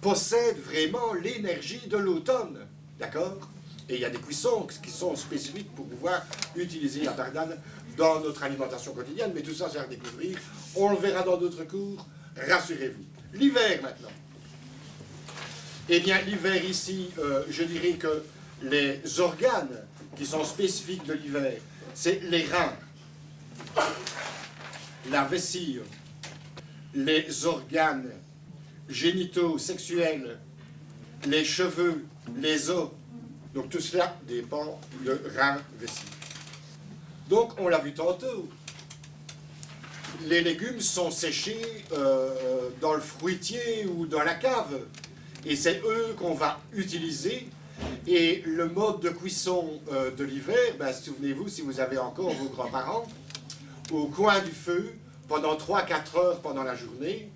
possède vraiment l'énergie de l'automne, d'accord? Et il y a des cuissons qui sont spécifiques pour pouvoir utiliser la bardane dans notre alimentation quotidienne, mais tout ça, c'est à découvrir. On le verra dans d'autres cours, rassurez-vous. L'hiver, maintenant. Eh bien, l'hiver ici, je dirais que les organes qui sont spécifiques de l'hiver, c'est les reins, la vessie, les organes génitaux, sexuels, les cheveux, les os. Donc tout cela dépend de reins, vessie. Donc, on l'a vu tantôt, les légumes sont séchés dans le fruitier ou dans la cave. Et c'est eux qu'on va utiliser. Et le mode de cuisson de l'hiver, ben, souvenez-vous, si vous avez encore vos grands-parents, au coin du feu, pendant 3-4 heures pendant la journée,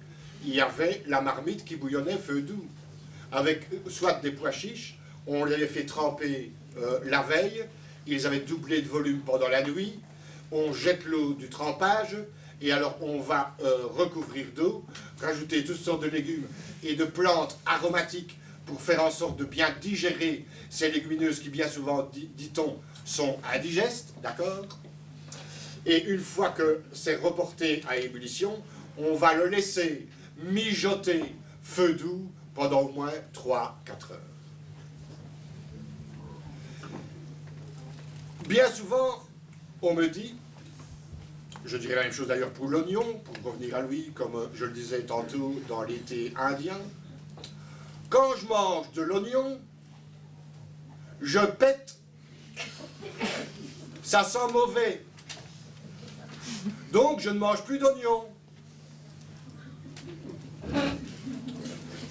il y avait la marmite qui bouillonnait feu doux, avec soit des pois chiches, on les avait fait tremper la veille, ils avaient doublé de volume pendant la nuit, on jette l'eau du trempage, et alors on va recouvrir d'eau, rajouter toutes sortes de légumes et de plantes aromatiques pour faire en sorte de bien digérer ces légumineuses qui bien souvent, dit-on, sont indigestes, d'accord? Et une fois que c'est reporté à ébullition, on va le laisser mijoter feu doux pendant au moins 3-4 heures. Bien souvent, on me dit, je dirais la même chose d'ailleurs pour l'oignon, pour revenir à lui, comme je le disais tantôt dans l'été indien, quand je mange de l'oignon, je pète, ça sent mauvais. Donc je ne mange plus d'oignon.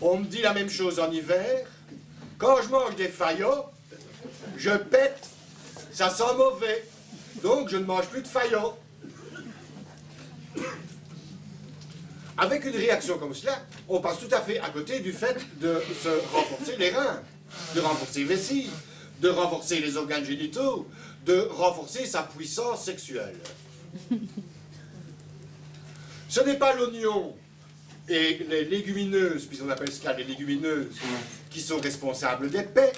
On me dit la même chose en hiver. Quand je mange des faillots, je pète, ça sent mauvais. Donc je ne mange plus de faillots. Avec une réaction comme cela, on passe tout à fait à côté du fait de se renforcer les reins, de renforcer les vessies, de renforcer les organes génitaux, de renforcer sa puissance sexuelle. Ce n'est pas l'oignon et les légumineuses, puisqu'on appelle ça les légumineuses, qui sont responsables des paix.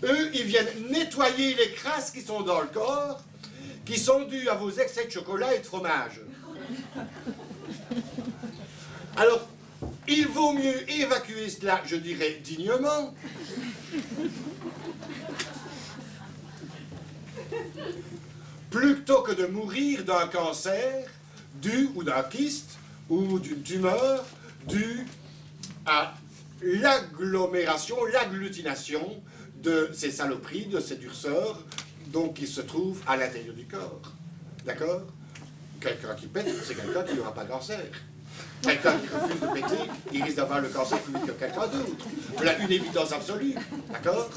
Eux, ils viennent nettoyer les crasses qui sont dans le corps, qui sont dues à vos excès de chocolat et de fromage. Alors, il vaut mieux évacuer cela, je dirais, dignement, plutôt que de mourir d'un cancer dû, ou d'un kyste, ou d'une tumeur due à l'agglomération, l'agglutination de ces saloperies, de ces durceurs, donc qui se trouvent à l'intérieur du corps. D'accord? Quelqu'un qui pète, c'est quelqu'un qui n'aura pas de cancer. Quelqu'un qui refuse de péter, il risque d'avoir le cancer plus vite que quelqu'un d'autre. Voilà une évidence absolue. D'accord?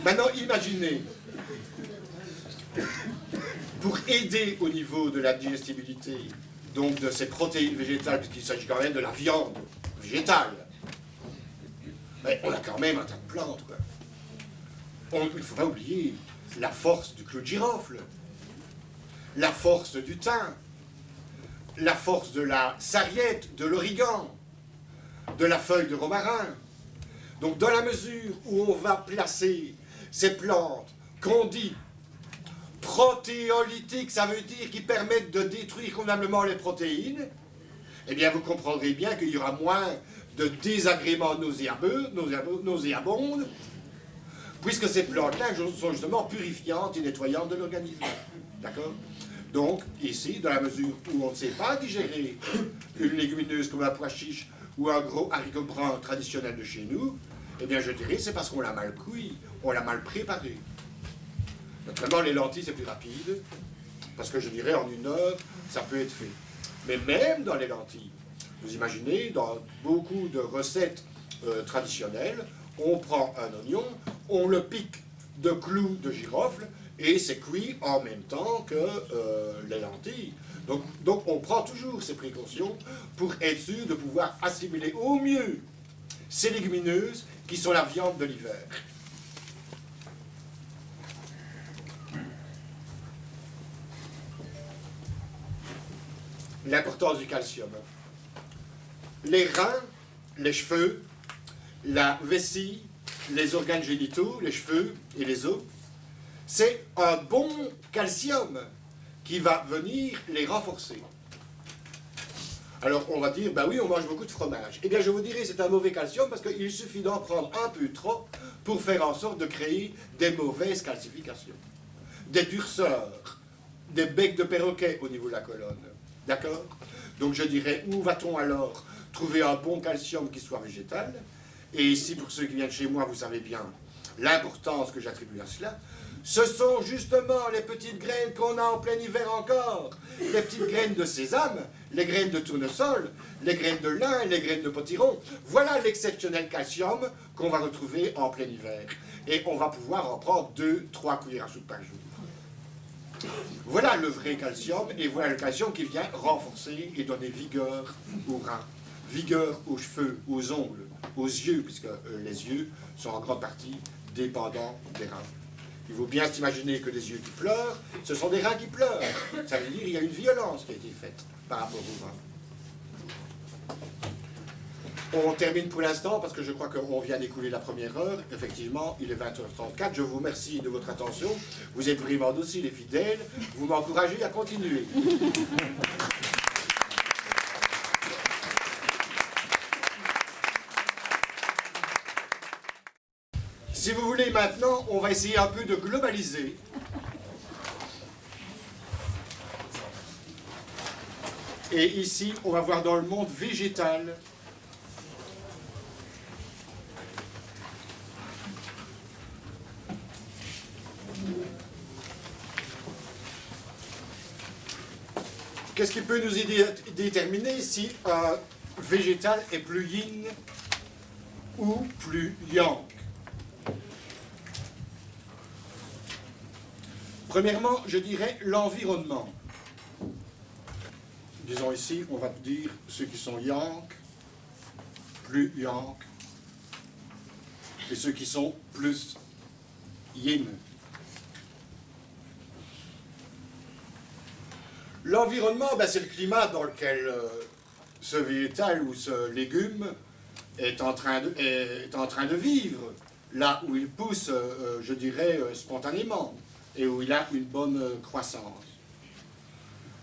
Maintenant, imaginez, pour aider au niveau de la digestibilité, donc de ces protéines végétales, puisqu'il s'agit quand même de la viande végétale, mais on a quand même un tas de plantes, quoi. Il ne faut pas oublier la force du clou de girofle, la force du thym, la force de la sarriette, de l'origan, de la feuille de romarin. Donc dans la mesure où on va placer ces plantes qu'on dit protéolytiques, ça veut dire qui permettent de détruire convenablement les protéines, eh bien vous comprendrez bien qu'il y aura moins de désagréments nauséabondes, puisque ces plantes-là sont justement purifiantes et nettoyantes de l'organisme. D'accord? Donc, ici, dans la mesure où on ne sait pas digérer une légumineuse comme un pois chiche ou un gros haricot brun traditionnel de chez nous, eh bien, je dirais, c'est parce qu'on l'a mal cuit, on l'a mal préparé. Naturellement, les lentilles, c'est plus rapide, parce que je dirais, en 1 heure, ça peut être fait. Mais même dans les lentilles, vous imaginez, dans beaucoup de recettes traditionnelles, on prend un oignon, on le pique de clous de girofle, et c'est cuit en même temps que les lentilles. Donc on prend toujours ces précautions pour être sûr de pouvoir assimiler au mieux ces légumineuses qui sont la viande de l'hiver. L'importance du calcium. Les reins, les cheveux, la vessie, les organes génitaux, les cheveux et les os, c'est un bon calcium qui va venir les renforcer. Alors on va dire, ben oui, on mange beaucoup de fromage. Eh bien je vous dirais, c'est un mauvais calcium parce qu'il suffit d'en prendre un peu trop pour faire en sorte de créer des mauvaises calcifications. Des durceurs, des becs de perroquet au niveau de la colonne. D'accord? Donc je dirais, où va-t-on alors trouver un bon calcium qui soit végétal? Et ici, pour ceux qui viennent chez moi, vous savez bien l'importance que j'attribue à cela. Ce sont justement les petites graines qu'on a en plein hiver encore. Les petites graines de sésame, les graines de tournesol, les graines de lin, les graines de potiron. Voilà l'exceptionnel calcium qu'on va retrouver en plein hiver. Et on va pouvoir en prendre 2-3 cuillères à soupe par jour. Voilà le vrai calcium, et voilà le calcium qui vient renforcer et donner vigueur aux reins, vigueur aux cheveux, aux ongles, aux yeux, puisque les yeux sont en grande partie dépendants des reins. Il faut bien s'imaginer que des yeux qui pleurent, ce sont des reins qui pleurent. Ça veut dire qu'il y a une violence qui a été faite par rapport aux reins. On termine pour l'instant, parce que je crois qu'on vient d'écouler la première heure. Effectivement, il est 20h34. Je vous remercie de votre attention. Vous êtes vraiment aussi les fidèles. Vous m'encouragez à continuer. Si vous voulez maintenant, on va essayer un peu de globaliser. Et ici, on va voir dans le monde végétal qu'est-ce qui peut nous aider à déterminer si un végétal est plus yin ou plus yang? Premièrement, je dirais l'environnement. Disons ici, on va dire ceux qui sont yang, plus yang, et ceux qui sont plus yin. L'environnement, ben, c'est le climat dans lequel ce végétal ou ce légume est en train de vivre, là où il pousse, je dirais, spontanément, et où il a une bonne croissance.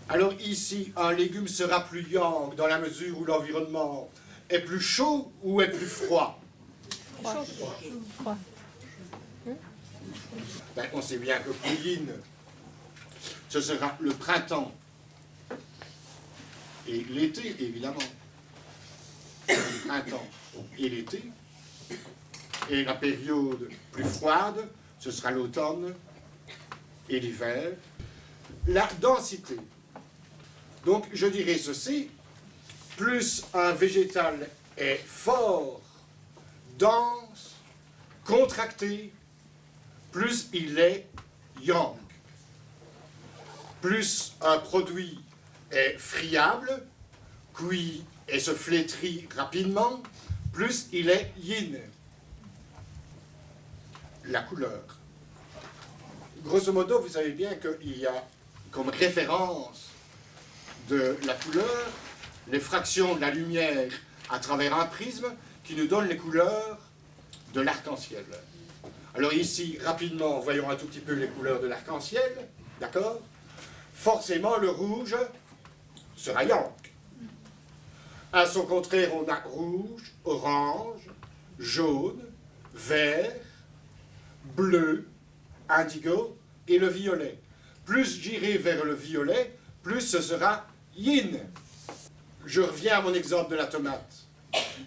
Alors ici, un légume sera plus yang dans la mesure où l'environnement est plus chaud ou est plus froid. Froid. Ben, on sait bien que plus yin, ce sera le printemps et l'été, évidemment. Le printemps et l'été. Et la période plus froide, ce sera l'automne et l'hiver. La densité. Donc, je dirais ceci, plus un végétal est fort, dense, contracté, plus il est yang. Plus un produit est friable, cuit et se flétrit rapidement, plus il est yin. La couleur. Grosso modo, vous savez bien qu'il y a comme référence de la couleur les fractions de la lumière à travers un prisme qui nous donnent les couleurs de l'arc-en-ciel. Alors ici, rapidement, voyons un tout petit peu les couleurs de l'arc-en-ciel, d'accord? Forcément, le rouge sera yang. À son contraire, on a rouge, orange, jaune, vert, bleu, indigo et le violet. Plus j'irai vers le violet, plus ce sera yin. Je reviens à mon exemple de la tomate.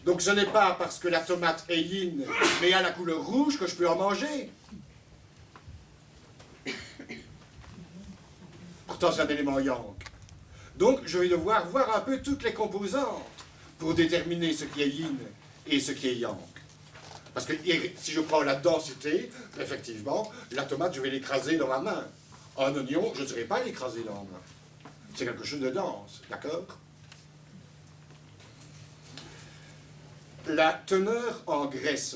Donc ce n'est pas parce que la tomate est yin, mais a la couleur rouge que je peux en manger. Pourtant c'est un élément yang. Donc je vais devoir voir un peu toutes les composantes pour déterminer ce qui est yin et ce qui est yang. Parce que si je prends la densité, effectivement, la tomate, je vais l'écraser dans ma main. Un oignon, je ne saurais pas l'écraser dans ma main. C'est quelque chose de dense, d'accord? La teneur en graisse.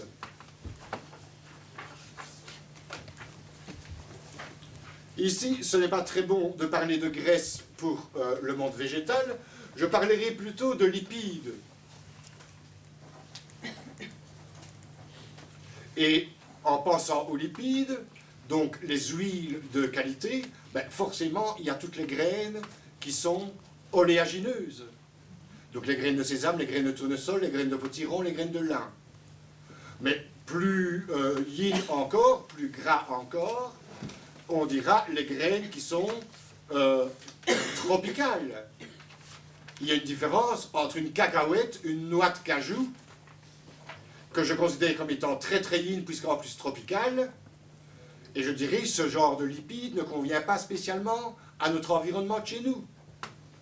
Ici, ce n'est pas très bon de parler de graisse pour le monde végétal. Je parlerai plutôt de lipides. Et en pensant aux lipides, donc les huiles de qualité, ben forcément, il y a toutes les graines qui sont oléagineuses. Donc les graines de sésame, les graines de tournesol, les graines de potiron, les graines de lin. Mais plus yin encore, plus gras encore, on dira les graines qui sont tropicales. Il y a une différence entre une cacahuète, une noix de cajou, que je considère comme étant très très yin, puisqu'en plus tropicale, et je dirais ce genre de lipides ne convient pas spécialement à notre environnement de chez nous.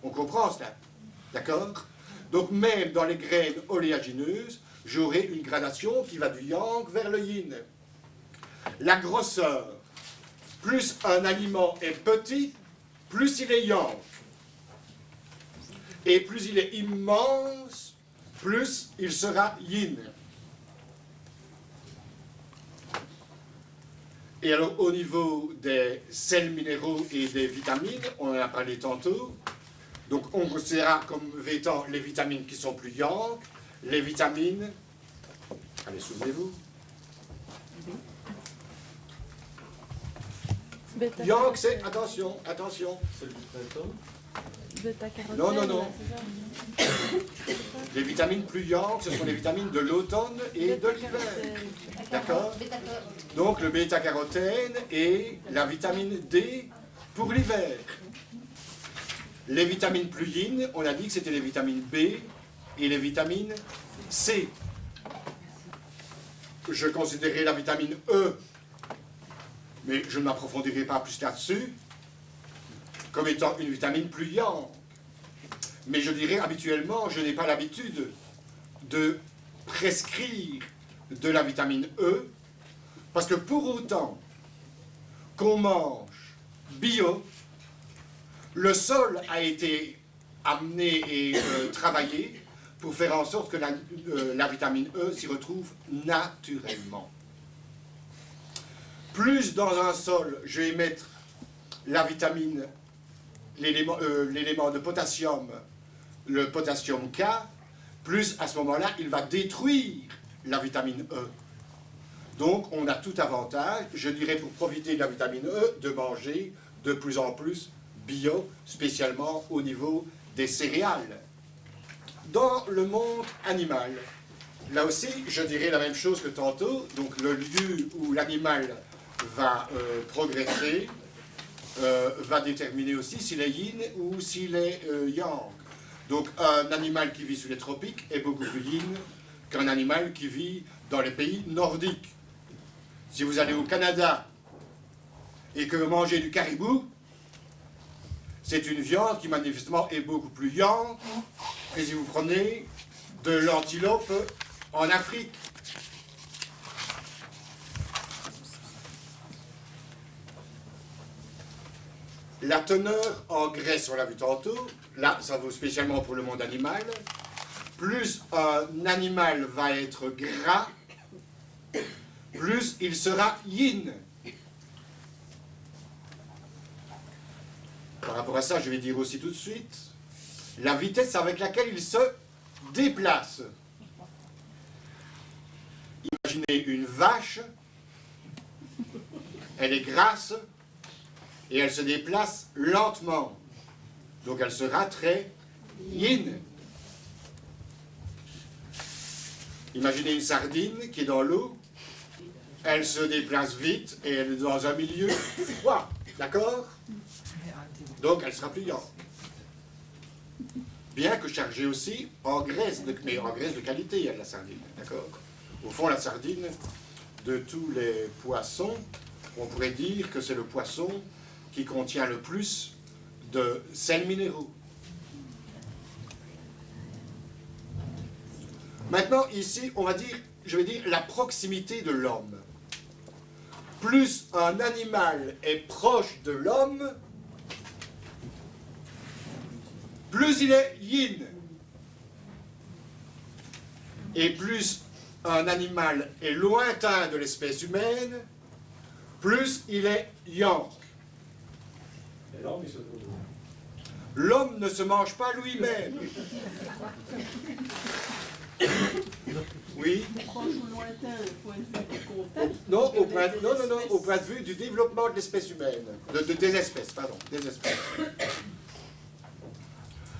On comprend cela, d'accord? Donc même dans les graines oléagineuses, j'aurai une gradation qui va du yang vers le yin. La grosseur, plus un aliment est petit, plus il est yang. Et plus il est immense, plus il sera yin. Et alors, au niveau des sels minéraux et des vitamines, on en a parlé tantôt. Donc, on considérera comme étant les vitamines qui sont plus yang, les vitamines... Allez, souvenez-vous. Yang, c'est... Attention, attention. Non, non, non. Les vitamines plus yang, ce sont les vitamines de l'automne et de l'hiver. D'accord? Donc le bêta-carotène et la vitamine D pour l'hiver. Les vitamines plus yin, on a dit que c'était les vitamines B et les vitamines C. Je considérais la vitamine E, mais je ne m'approfondirai pas plus là-dessus, comme étant une vitamine plus yang. Mais je dirais habituellement, je n'ai pas l'habitude de prescrire de la vitamine E, parce que pour autant qu'on mange bio, le sol a été amené et travaillé pour faire en sorte que la vitamine E s'y retrouve naturellement. Plus dans un sol, je vais mettre la vitamine, l'élément de potassium, le potassium K, plus à ce moment-là, il va détruire la vitamine E. Donc, on a tout avantage, je dirais, pour profiter de la vitamine E, de manger de plus en plus bio, spécialement au niveau des céréales. Dans le monde animal, là aussi, je dirais la même chose que tantôt, donc le lieu où l'animal va progresser, va déterminer aussi s'il est yin ou s'il est yang. Donc un animal qui vit sous les tropiques est beaucoup plus yin qu'un animal qui vit dans les pays nordiques. Si vous allez au Canada et que vous mangez du caribou, c'est une viande qui manifestement est beaucoup plus yang que si vous prenez de l'antilope en Afrique. la teneur en graisse, on l'a vu tantôt, là, ça vaut spécialement pour le monde animal. Plus un animal va être gras, plus il sera yin. Par rapport à ça, je vais dire aussi tout de suite, la vitesse avec laquelle il se déplace. Imaginez une vache, elle est grasse et elle se déplace lentement. Donc elle sera très yin. Imaginez une sardine qui est dans l'eau, elle se déplace vite et elle est dans un milieu froid, d'accord? Donc elle sera plus yang. Bien que chargée aussi en graisse, mais en graisse de qualité, il y a de la sardine, d'accord? Au fond, la sardine, de tous les poissons, on pourrait dire que c'est le poisson qui contient le plus de sels minéraux. Maintenant, ici, on va dire, je vais dire, la proximité de l'homme. Plus un animal est proche de l'homme, plus il est yin. Et plus un animal est lointain de l'espèce humaine, plus il est yang. L'homme ne se mange pas lui-même. Oui. Proche ou lointain, au point de vue du contact. Non, au point de vue du développement de l'espèce humaine. Des espèces, pardon, des espèces.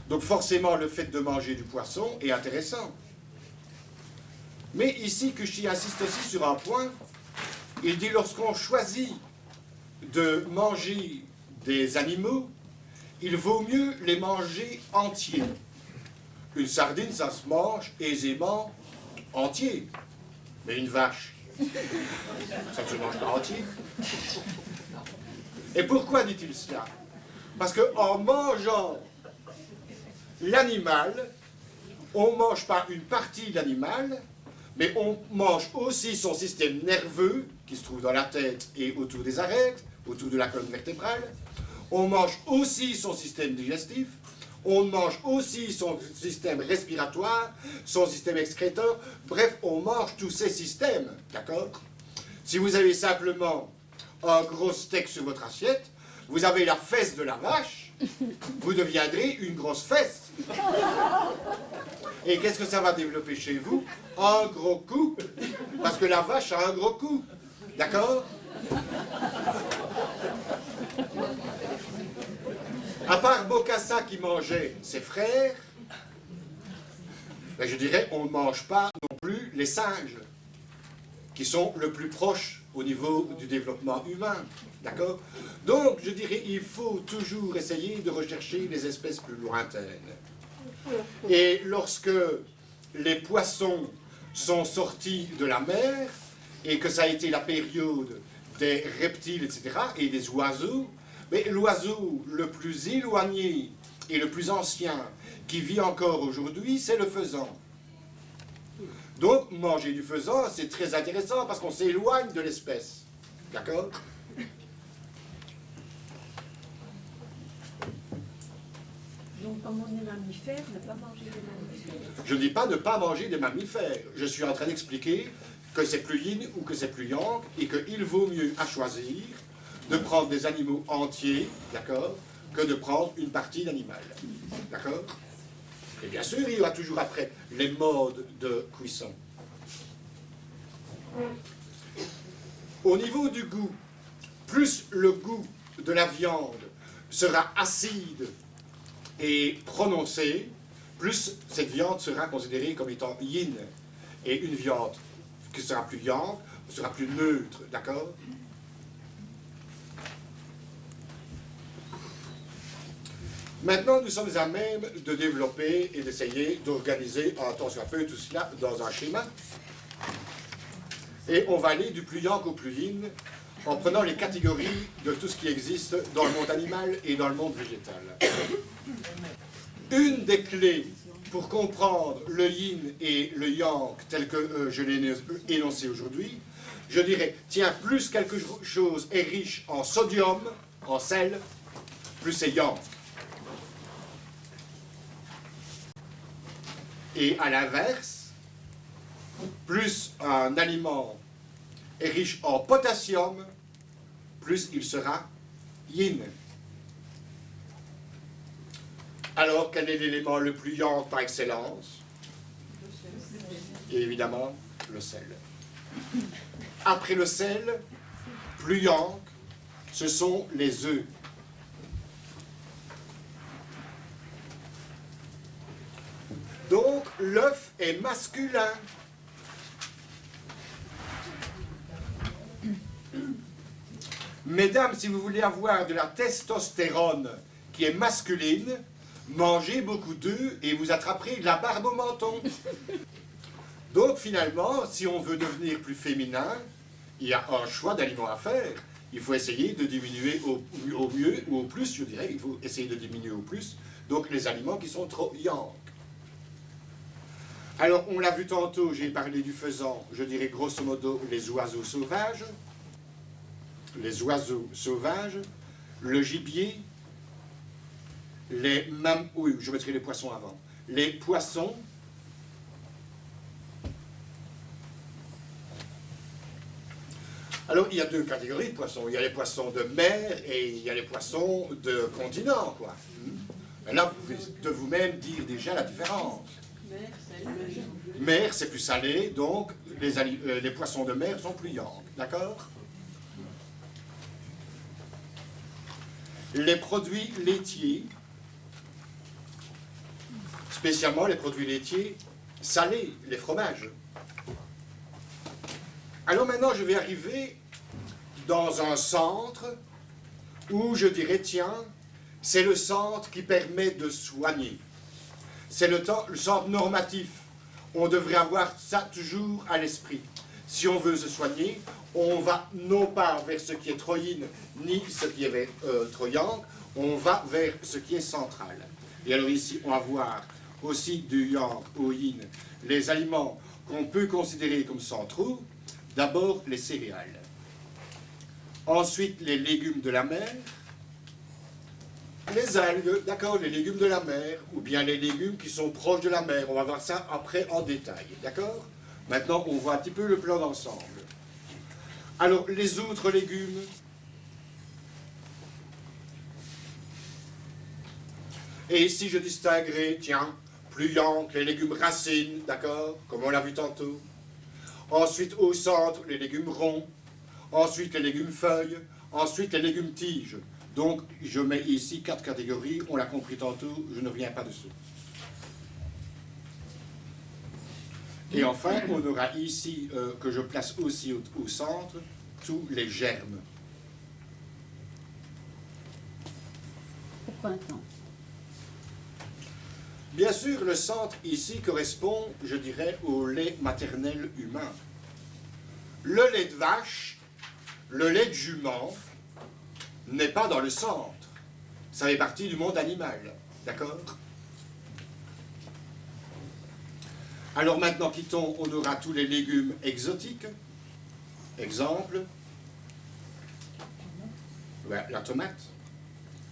Donc forcément, le fait de manger du poisson est intéressant. Mais ici, Cauchy insiste aussi sur un point. Il dit, lorsqu'on choisit de manger des animaux, il vaut mieux les manger entiers. Une sardine, ça se mange aisément entier. Mais une vache, ça ne se mange pas entier. Et pourquoi dit-il cela? Parce qu'en mangeant l'animal, on ne mange pas une partie de l'animal, mais on mange aussi son système nerveux, qui se trouve dans la tête et autour des arêtes, autour de la colonne vertébrale. On mange aussi son système digestif, on mange aussi son système respiratoire, son système excréteur. Bref, on mange tous ces systèmes, d'accord? Si vous avez simplement un gros steak sur votre assiette, vous avez la fesse de la vache, vous deviendrez une grosse fesse. Et qu'est-ce que ça va développer chez vous? Un gros cou, parce que la vache a un gros cou, d'accord? À part Bokassa qui mangeait ses frères, ben je dirais on ne mange pas non plus les singes, qui sont le plus proches au niveau du développement humain. D'accord? Donc, je dirais, il faut toujours essayer de rechercher les espèces plus lointaines. Et lorsque les poissons sont sortis de la mer, et que ça a été la période des reptiles, etc., et des oiseaux, mais l'oiseau le plus éloigné et le plus ancien qui vit encore aujourd'hui, c'est le faisan. Donc, manger du faisan, c'est très intéressant parce qu'on s'éloigne de l'espèce. D'accord? Donc, comme on est mammifère, ne pas manger des mammifères. Je ne dis pas ne pas manger des mammifères. Je suis en train d'expliquer que c'est plus yin ou que c'est plus yang et qu'il vaut mieux à choisir de prendre des animaux entiers, d'accord, que de prendre une partie d'animal. D'accord? Et bien sûr, il y aura toujours après les modes de cuisson. Au niveau du goût, plus le goût de la viande sera acide et prononcé, plus cette viande sera considérée comme étant yin. Et une viande qui sera plus yang sera plus neutre, d'accord? Maintenant, nous sommes à même de développer et d'essayer d'organiser en tant soit peu tout cela dans un schéma. Et on va aller du plus yang au plus yin en prenant les catégories de tout ce qui existe dans le monde animal et dans le monde végétal. Une des clés pour comprendre le yin et le yang tel que je l'ai énoncé aujourd'hui, je dirais, tiens, plus quelque chose est riche en sodium, en sel, plus c'est yang. Et à l'inverse, plus un aliment est riche en potassium, plus il sera yin. Alors, quel est l'élément le plus yang par excellence? Et évidemment, le sel. Après le sel, plus yang, ce sont les œufs. Donc, l'œuf est masculin. Mesdames, si vous voulez avoir de la testostérone qui est masculine, mangez beaucoup d'œufs et vous attraperez de la barbe au menton. Donc, finalement, si on veut devenir plus féminin, il y a un choix d'aliments à faire. Il faut essayer de diminuer au mieux ou au plus, je dirais, il faut essayer de diminuer au plus, donc les aliments qui sont trop yang. Alors, on l'a vu tantôt, j'ai parlé du faisan, je dirais grosso modo les oiseaux sauvages. Les oiseaux sauvages, le gibier, oui, je mettrai les poissons avant. Les poissons, alors il y a deux catégories de poissons. Il y a les poissons de mer et il y a les poissons de continent, quoi. Là, vous pouvez de vous-même dire déjà la différence. Mer, c'est plus salé, donc les poissons de mer sont plus yang, d'accord? Les produits laitiers, spécialement les produits laitiers salés, les fromages. Alors maintenant, je vais arriver dans un centre où je dirais, tiens, c'est le centre qui permet de soigner. C'est le centre normatif. On devrait avoir ça toujours à l'esprit. Si on veut se soigner, on va non pas vers ce qui est trop yin, ni ce qui est trop yang, on va vers ce qui est central. Et alors ici, on va voir aussi du yang au yin, les aliments qu'on peut considérer comme centraux. D'abord, les céréales. Ensuite, les légumes de la mer. Les algues, d'accord, les légumes de la mer, ou bien les légumes qui sont proches de la mer. On va voir ça après en détail, d'accord? Maintenant, on voit un petit peu le plan d'ensemble. Alors, les autres légumes. Et ici, je distinguerai, tiens, plus yang, les légumes racines, d'accord, comme on l'a vu tantôt. Ensuite, au centre, les légumes ronds. Ensuite, les légumes feuilles. Ensuite, les légumes tiges. Donc, je mets ici 4 catégories. On l'a compris tantôt, je ne reviens pas dessus. Et enfin, on aura ici, que je place aussi au centre, tous les germes. Au printemps. Bien sûr, le centre ici correspond, je dirais, au lait maternel humain. Le lait de vache, le lait de jument, n'est pas dans le centre. Ça fait partie du monde animal, d'accord? Alors maintenant, quittons, on aura tous les légumes exotiques. Exemple, la tomate,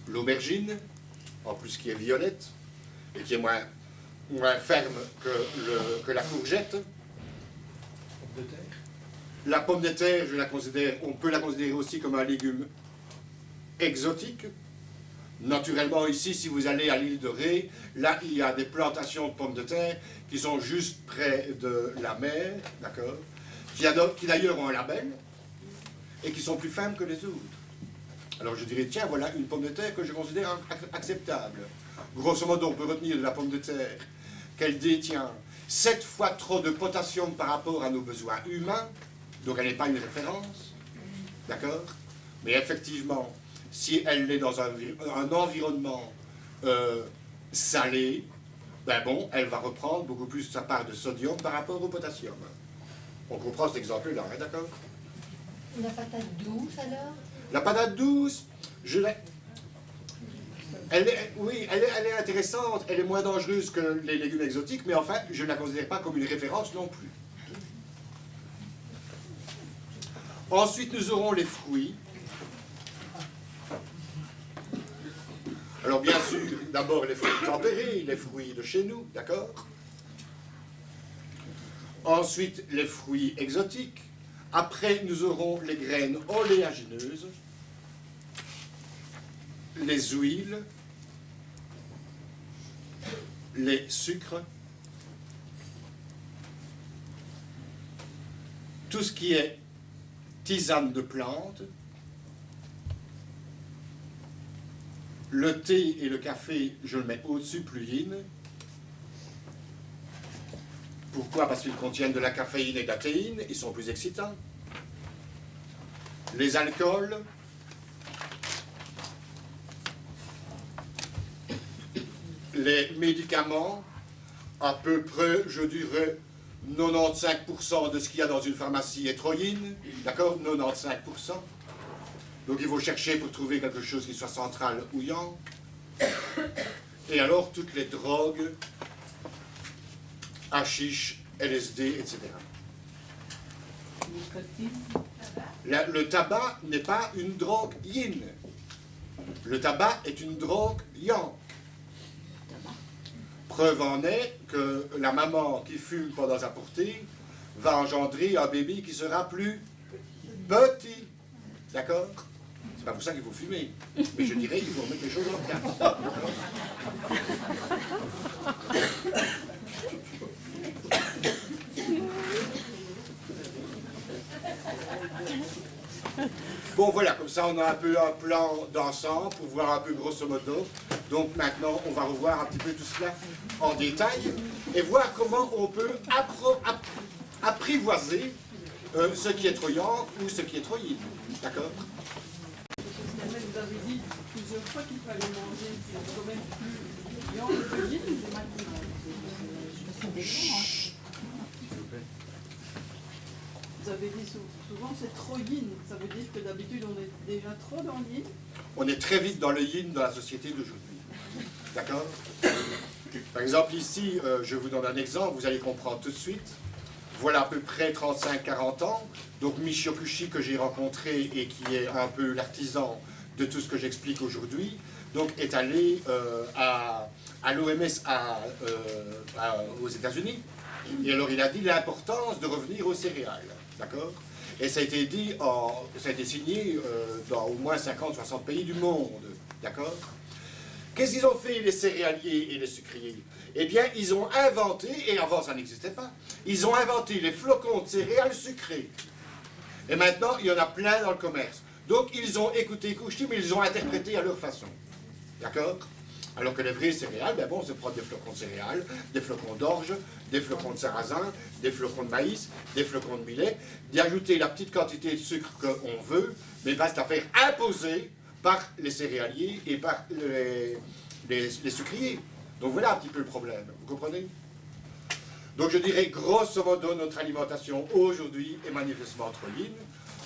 l'aubergine, en plus qui est violette, et qui est moins ferme que la courgette. La pomme de terre, je la considère, on peut la considérer aussi comme un légume exotique. Naturellement, ici, si vous allez à l'île de Ré, là, il y a des plantations de pommes de terre qui sont juste près de la mer, d'accord, qui d'ailleurs ont un label, et qui sont plus fermes que les autres. Alors je dirais, tiens, voilà une pomme de terre que je considère acceptable. Grosso modo, on peut retenir de la pomme de terre qu'elle détient 7 fois trop de potassium par rapport à nos besoins humains, donc elle n'est pas une référence, d'accord? Mais effectivement, si elle est dans un environnement salé, ben bon, elle va reprendre beaucoup plus sa part de sodium par rapport au potassium. On comprend cet exemple-là, hein, d'accord? La patate douce, alors? La patate douce, oui, elle est intéressante, elle est moins dangereuse que les légumes exotiques, mais enfin, je ne la considère pas comme une référence non plus. Ensuite, nous aurons les fruits. Alors bien sûr, d'abord les fruits tempérés, les fruits de chez nous, d'accord? Ensuite, les fruits exotiques. Après, nous aurons les graines oléagineuses, les huiles, les sucres, tout ce qui est tisane de plantes, le thé et le café, je le mets au-dessus, plus yin. Pourquoi? Parce qu'ils contiennent de la caféine et de la théine, ils sont plus excitants. Les alcools, les médicaments, à peu près, je dirais, 95% de ce qu'il y a dans une pharmacie est trop yin, d'accord? 95%. Donc il faut chercher pour trouver quelque chose qui soit central ou yang. Et alors toutes les drogues, hashish, LSD, etc. Le tabac n'est pas une drogue yin. Le tabac est une drogue yang. Preuve en est que la maman qui fume pendant sa portée va engendrer un bébé qui sera plus petit. D'accord? C'est pas pour ça qu'il faut fumer. Mais je dirais qu'il faut remettre les choses en place. Bon voilà, comme ça on a un peu un plan d'ensemble pour voir un peu grosso modo. Donc maintenant on va revoir un petit peu tout cela en détail et voir comment on peut apprivoiser ce qui est trop yang ou ce qui est trop yin. D'accord? Vous avez dit plusieurs fois qu'il fallait manger quand même plus yang que yin. Vous avez dit souvent c'est trop yin, ça veut dire que d'habitude on est déjà trop dans le yin? On est très vite dans le yin dans la société d'aujourd'hui. D'accord? Par exemple ici, je vous donne un exemple, vous allez comprendre tout de suite. Voilà à peu près 35-40 ans, donc Michio Kushi que j'ai rencontré et qui est un peu l'artisan de tout ce que j'explique aujourd'hui, donc est allé à l'OMS aux États-Unis. Et alors il a dit l'importance de revenir aux céréales. D'accord? Et ça a été dit, ça a été signé dans au moins 50-60 pays du monde. D'accord? Qu'est-ce qu'ils ont fait, les céréaliers et les sucriers? Eh bien, ils ont inventé, et avant ça n'existait pas, ils ont inventé les flocons de céréales sucrés. Et maintenant, il y en a plein dans le commerce. Donc, ils ont écouté Kushi, mais ils ont interprété à leur façon. D'accord? Alors que les vraies céréales, ben bon, on se prend des flocons de céréales, des flocons d'orge, des flocons de sarrasin, des flocons de maïs, des flocons de millet, d'y ajouter la petite quantité de sucre qu'on veut, mais reste à faire imposer par les céréaliers et par les sucriers. Donc voilà un petit peu le problème, vous comprenez? Donc je dirais, grosso modo, notre alimentation aujourd'hui est manifestement trop yin.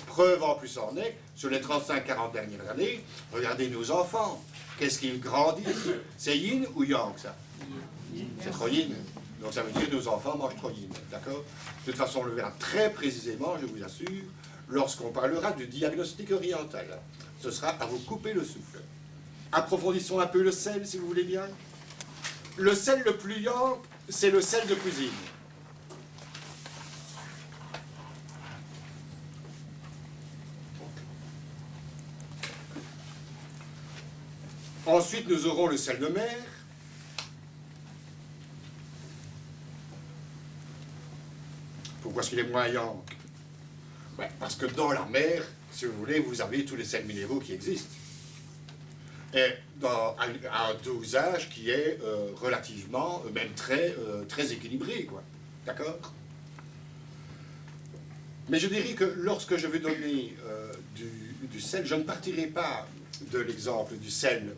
Preuve en plus en est, sur les 35-40 dernières années, regardez nos enfants. Qu'est-ce qu'ils grandissent? C'est yin ou yang, ça? C'est trop yin. Donc ça veut dire que nos enfants mangent trop yin, d'accord? De toute façon, on le verra très précisément, je vous assure, lorsqu'on parlera du diagnostic oriental. Ce sera à vous couper le souffle. Approfondissons un peu le sel, si vous voulez bien. Le sel le plus yang, c'est le sel de cuisine. Ensuite, nous aurons le sel de mer. Pourquoi est-ce qu'il est moins yang? Ben, parce que dans la mer, si vous voulez, vous avez tous les sels minéraux qui existent. Et à un dosage qui est relativement, même très équilibré, quoi. D'accord? Mais je dirais que lorsque je vais donner du sel, je ne partirai pas de l'exemple du sel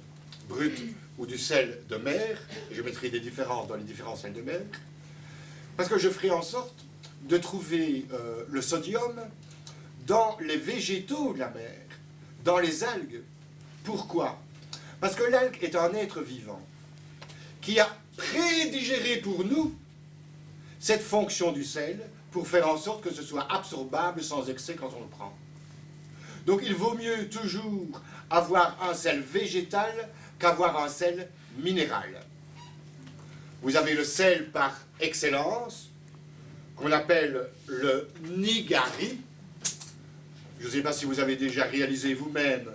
brut ou du sel de mer, et je mettrai des différences dans les différents sels de mer, parce que je ferai en sorte de trouver le sodium dans les végétaux de la mer, dans les algues. Pourquoi? Parce que l'algue est un être vivant qui a prédigéré pour nous cette fonction du sel pour faire en sorte que ce soit absorbable sans excès quand on le prend. Donc il vaut mieux toujours avoir un sel végétal qu'avoir un sel minéral. Vous avez le sel par excellence, qu'on appelle le nigari. Je ne sais pas si vous avez déjà réalisé vous-même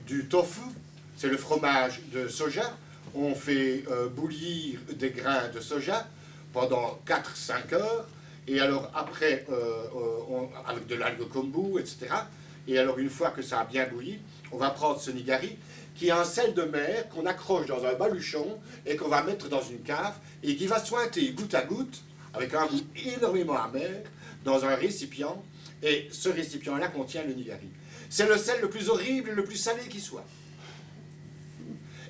du tofu, c'est le fromage de soja. On fait bouillir des grains de soja pendant 4-5 heures, et alors après, avec de l'algue kombu, etc. Et alors une fois que ça a bien bouilli, on va prendre ce nigari, qui est un sel de mer qu'on accroche dans un baluchon et qu'on va mettre dans une cave, et qui va sointer goutte à goutte, avec un goût énormément amer, dans un récipient, et ce récipient-là contient le nigari. C'est le sel le plus horrible et le plus salé qui soit.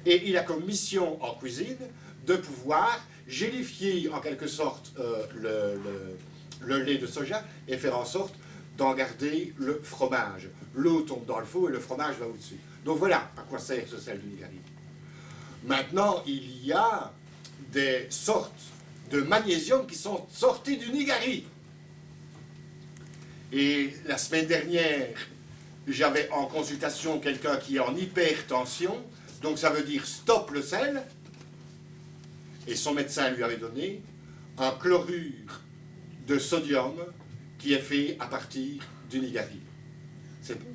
Et il a comme mission en cuisine de pouvoir gélifier en quelque sorte le lait de soja et faire en sorte d'en garder le fromage. L'eau tombe dans le feu et le fromage va au-dessus. Donc voilà à quoi sert ce sel de nigari. Maintenant, il y a des sortes de magnésium qui sont sortis du nigari. Et la semaine dernière, j'avais en consultation quelqu'un qui est en hypertension, donc ça veut dire stop le sel, et son médecin lui avait donné un chlorure de sodium qui est fait à partir du nigari.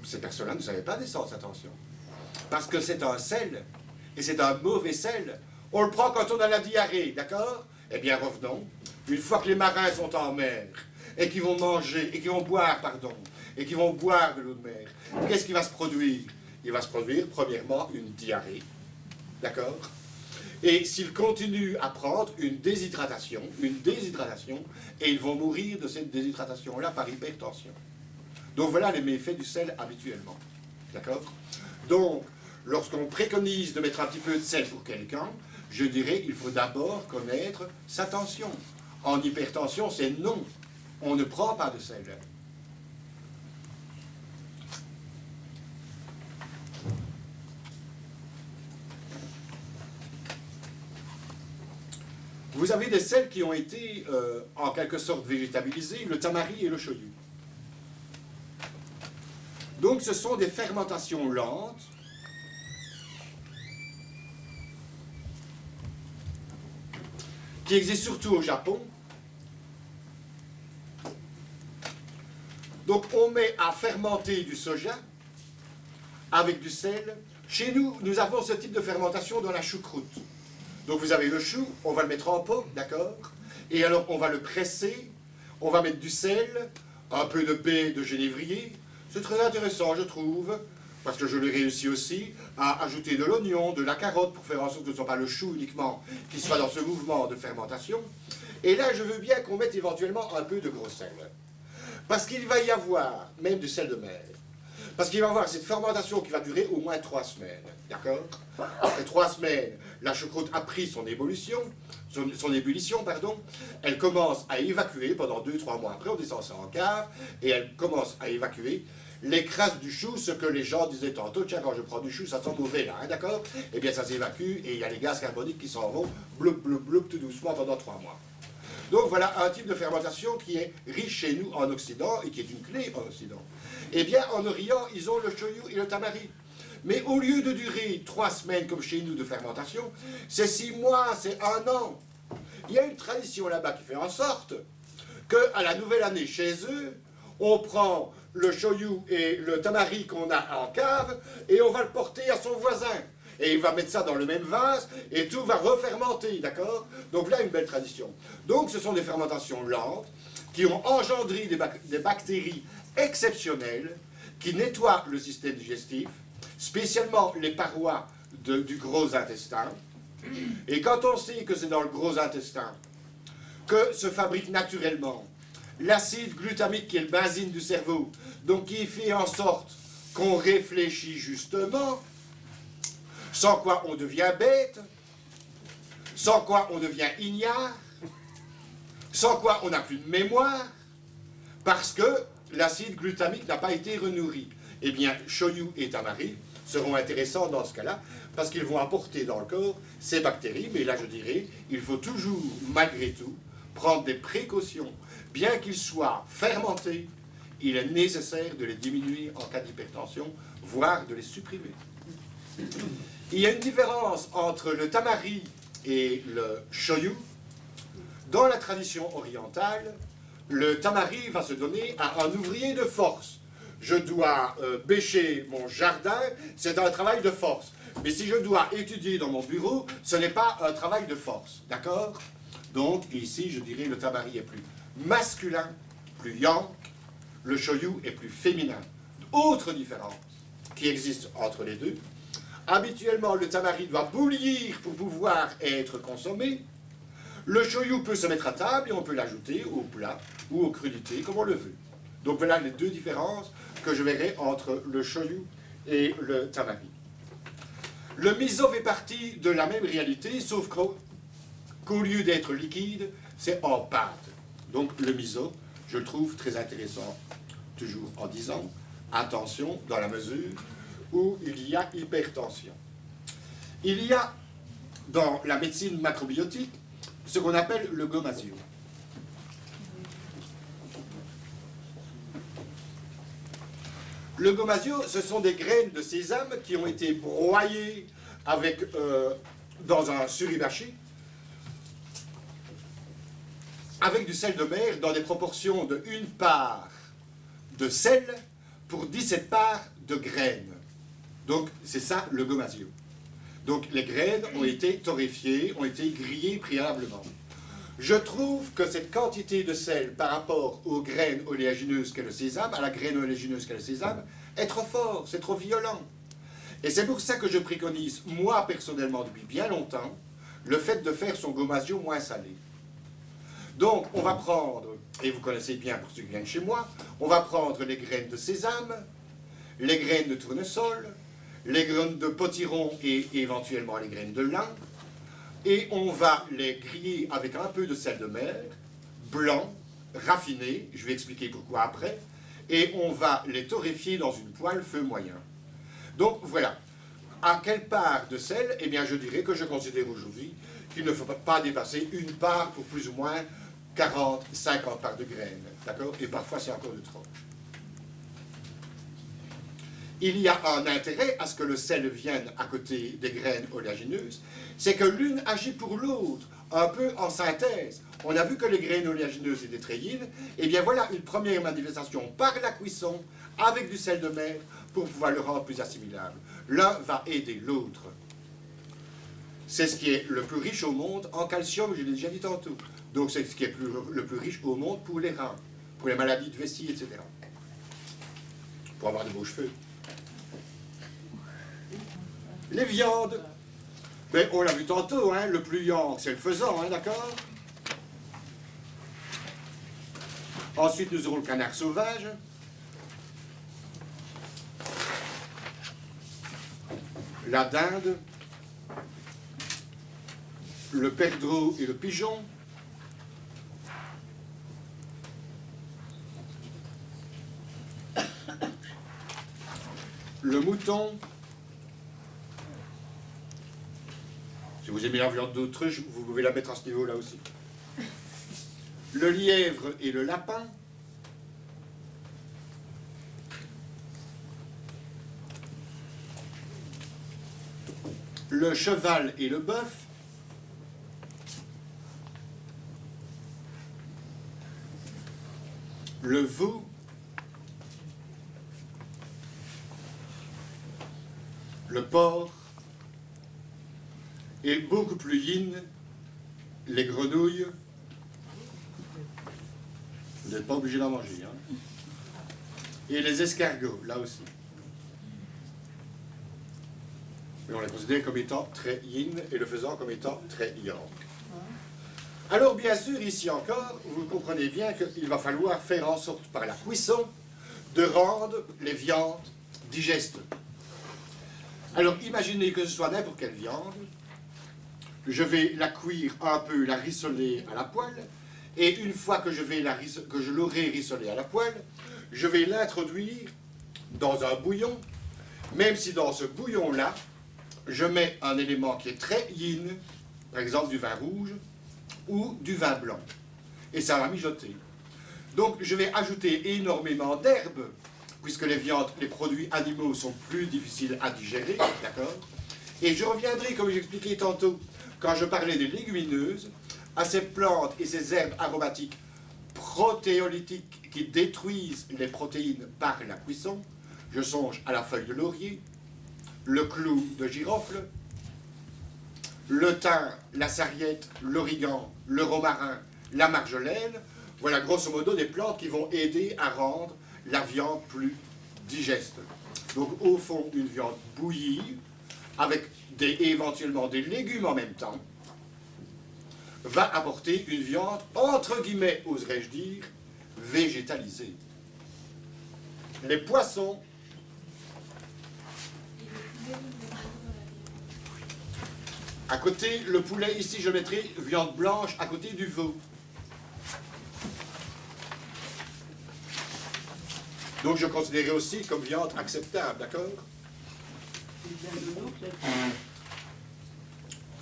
Ces personnes-là ne savaient pas descendre sa tension. Parce que c'est un sel, et c'est un mauvais sel. On le prend quand on a la diarrhée, d'accord? Eh bien, revenons. Une fois que les marins sont en mer, et qu'ils vont manger, et qu'ils vont boire, pardon, et qu'ils vont boire de l'eau de mer, qu'est-ce qui va se produire? Il va se produire, premièrement, une diarrhée, d'accord? Et s'ils continuent à prendre une déshydratation, et ils vont mourir de cette déshydratation-là par hypertension. Donc voilà les méfaits du sel habituellement, d'accord? Donc, lorsqu'on préconise de mettre un petit peu de sel pour quelqu'un, je dirais qu'il faut d'abord connaître sa tension. En hypertension, c'est non. On ne prend pas de sel. Vous avez des sels qui ont été en quelque sorte végétabilisés, le tamari et le shoyu. Donc ce sont des fermentations lentes qui existent surtout au Japon. Donc on met à fermenter du soja avec du sel. Chez nous, nous avons ce type de fermentation dans la choucroute. Donc vous avez le chou, on va le mettre en pot, d'accord? Et alors on va le presser, on va mettre du sel, un peu de baie de génévrier. C'est très intéressant, je trouve, parce que je l'ai réussi aussi à ajouter de l'oignon, de la carotte, pour faire en sorte que ce ne soit pas le chou uniquement qui soit dans ce mouvement de fermentation. Et là, je veux bien qu'on mette éventuellement un peu de gros sel. Parce qu'il va y avoir même du sel de mer. Parce qu'il va y avoir cette fermentation qui va durer au moins 3 semaines. D'accord? Après 3 semaines, la choucroute a pris son ébullition, elle commence à évacuer pendant 2-3 mois. Après, on descend ça en cave, et elle commence à évacuer les crasses du chou, ce que les gens disaient tantôt, tiens, quand je prends du chou, ça sent mauvais là, hein, d'accord? Eh bien, ça s'évacue, et il y a les gaz carboniques qui s'en vont, bloup, bloup, bloup, tout doucement pendant 3 mois. Donc voilà un type de fermentation qui est riche chez nous en Occident, et qui est une clé en Occident. Eh bien, en Orient, ils ont le shoyu et le tamari. Mais au lieu de durer 3 semaines comme chez nous de fermentation, c'est 6 mois, c'est 1 an. Il y a une tradition là-bas qui fait en sorte qu'à la nouvelle année chez eux, on prend le shoyu et le tamari qu'on a en cave et on va le porter à son voisin. Et il va mettre ça dans le même vase et tout va refermenter, d'accord? Donc là, une belle tradition. Donc ce sont des fermentations lentes qui ont engendré des bactéries exceptionnelles qui nettoient le système digestif, spécialement les parois du gros intestin. Et quand on sait que c'est dans le gros intestin que se fabrique naturellement l'acide glutamique qui est le benzine du cerveau, donc qui fait en sorte qu'on réfléchit justement, sans quoi on devient bête, sans quoi on devient ignare, sans quoi on n'a plus de mémoire, parce que l'acide glutamique n'a pas été renourri. Eh bien, shoyu et tamari seront intéressants dans ce cas-là, parce qu'ils vont apporter dans le corps ces bactéries, mais là je dirais, il faut toujours, malgré tout, prendre des précautions. Bien qu'ils soient fermentés, il est nécessaire de les diminuer en cas d'hypertension, voire de les supprimer. Il y a une différence entre le tamari et le shoyu. Dans la tradition orientale, le tamari va se donner à un ouvrier de force. Je dois bêcher mon jardin, c'est un travail de force. Mais si je dois étudier dans mon bureau, ce n'est pas un travail de force. D'accord? Donc ici, je dirais le tamari est plus masculin, plus yang. Le shoyu est plus féminin. Autre différence qui existe entre les deux. Habituellement, le tamari doit bouillir pour pouvoir être consommé. Le shoyu peut se mettre à table et on peut l'ajouter au plat ou aux crudités comme on le veut. Donc voilà les deux différences que je verrai entre le shoyu et le tamari. Le miso fait partie de la même réalité, sauf qu'au lieu d'être liquide, c'est en pâte. Donc le miso, je le trouve très intéressant, toujours en disant attention dans la mesure où il y a hypertension. Il y a dans la médecine macrobiotique ce qu'on appelle le gomasio. Le gomasio, ce sont des graines de sésame qui ont été broyées avec, dans un suribachi avec du sel de mer dans des proportions de 1 part de sel pour 17 parts de graines. Donc c'est ça le gomasio. Donc les graines ont été torréfiées, ont été grillées préalablement. Je trouve que cette quantité de sel par rapport aux graines oléagineuses qu'est le sésame, à la graine oléagineuse qu'est le sésame, est trop fort, c'est trop violent. Et c'est pour ça que je préconise, moi personnellement depuis bien longtemps, le fait de faire son gomasio moins salé. Donc on va prendre, et vous connaissez bien pour ceux qui viennent chez moi, on va prendre les graines de sésame, les graines de tournesol, les graines de potiron et éventuellement les graines de lin, et on va les griller avec un peu de sel de mer, blanc, raffiné, je vais expliquer pourquoi après, et on va les torréfier dans une poêle feu moyen. Donc voilà, à quelle part de sel? Eh bien je dirais que je considère aujourd'hui qu'il ne faut pas dépasser 1 part pour plus ou moins 40, 50 parts de graines, d'accord? Et parfois c'est encore de trop. Il y a un intérêt à ce que le sel vienne à côté des graines oléagineuses, c'est que l'une agit pour l'autre, un peu en synthèse. On a vu que les graines oléagineuses étaient très yin, et bien voilà une première manifestation par la cuisson, avec du sel de mer, pour pouvoir le rendre plus assimilable. L'un va aider l'autre. C'est ce qui est le plus riche au monde en calcium, je l'ai déjà dit tantôt. Donc c'est ce qui est le plus riche au monde pour les reins, pour les maladies de vessie, etc. Pour avoir de beaux cheveux. Les viandes, ben, on l'a vu tantôt, hein, le plus yang, c'est le faisan, hein, d'accord? Ensuite, nous aurons le canard sauvage. La dinde. Le perdreau et le pigeon. Le mouton. Si vous aimez la viande d'autruche, vous pouvez la mettre à ce niveau-là aussi. Le lièvre et le lapin. Le cheval et le bœuf. Le veau. Le porc. Et beaucoup plus yin, les grenouilles. Vous n'êtes pas obligé d'en manger. Hein. Et les escargots, là aussi. Mais on les considère comme étant très yin et le faisan comme étant très yang. Alors bien sûr, ici encore, vous comprenez bien qu'il va falloir faire en sorte par la cuisson de rendre les viandes digestes. Alors imaginez que ce soit n'importe quelle viande. Je vais la cuire un peu, la rissoler à la poêle, et une fois que je l'aurai rissolée à la poêle, je vais l'introduire dans un bouillon, même si dans ce bouillon-là, je mets un élément qui est très yin, par exemple du vin rouge ou du vin blanc, et ça va mijoter. Donc je vais ajouter énormément d'herbes, puisque les viandes, les produits animaux sont plus difficiles à digérer, d'accord? Et je reviendrai, comme j'expliquais tantôt, quand je parlais des légumineuses, à ces plantes et ces herbes aromatiques protéolytiques qui détruisent les protéines par la cuisson. Je songe à la feuille de laurier, le clou de girofle, le thym, la sarriette, l'origan, le romarin, la marjolaine. Voilà grosso modo des plantes qui vont aider à rendre la viande plus digeste. Donc au fond, une viande bouillie, avec éventuellement des légumes en même temps, va apporter une viande, entre guillemets, oserais-je dire, végétalisée. Les poissons, à côté, le poulet, ici je mettrai viande blanche à côté du veau. Donc je considérais aussi comme viande acceptable, d'accord?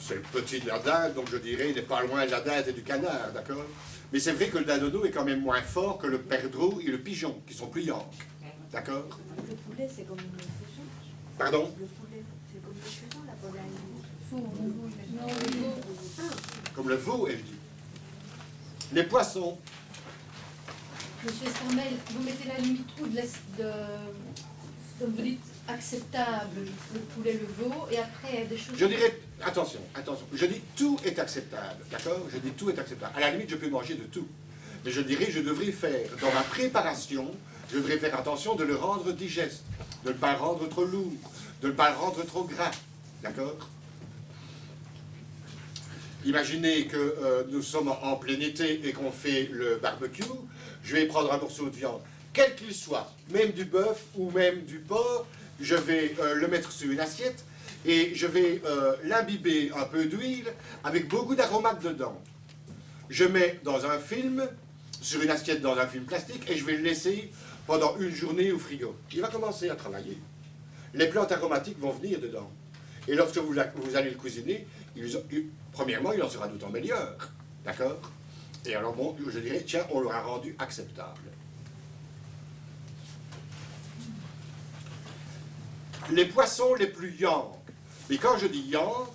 C'est le petit de la dinde, donc je dirais, il n'est pas loin de la dinde et du canard, d'accord? Mais c'est vrai que le dindono est quand même moins fort que le perdreau et le pigeon, qui sont plus yank, d'accord? Le poulet, c'est comme le cochon. Pardon? Le poulet, c'est comme le cochon, la volaille. Comme le veau, elle dit. Les poissons. Monsieur Estermel, vous mettez la limite où vous dites acceptable, le poulet, le veau, et après des choses... Je dirais, attention, je dis tout est acceptable, d'accord? Je dis tout est acceptable. À la limite, je peux manger de tout. Mais je dirais, je devrais faire, dans ma préparation, je devrais faire attention de le rendre digeste, de ne pas le rendre trop lourd, de ne pas le rendre trop gras, d'accord? Imaginez que nous sommes en plein été et qu'on fait le barbecue, je vais prendre un morceau de viande, quel qu'il soit, même du bœuf ou même du porc, je vais le mettre sur une assiette et je vais l'imbiber un peu d'huile avec beaucoup d'aromates dedans. Je mets dans un film, sur une assiette dans un film plastique et je vais le laisser pendant une journée au frigo. Il va commencer à travailler. Les plantes aromatiques vont venir dedans. Et lorsque vous allez le cuisiner, premièrement, il en sera d'autant meilleur. D'accord? Et alors, bon, je dirais, tiens, on l'aura rendu acceptable. Les poissons les plus yank. Mais quand je dis yank,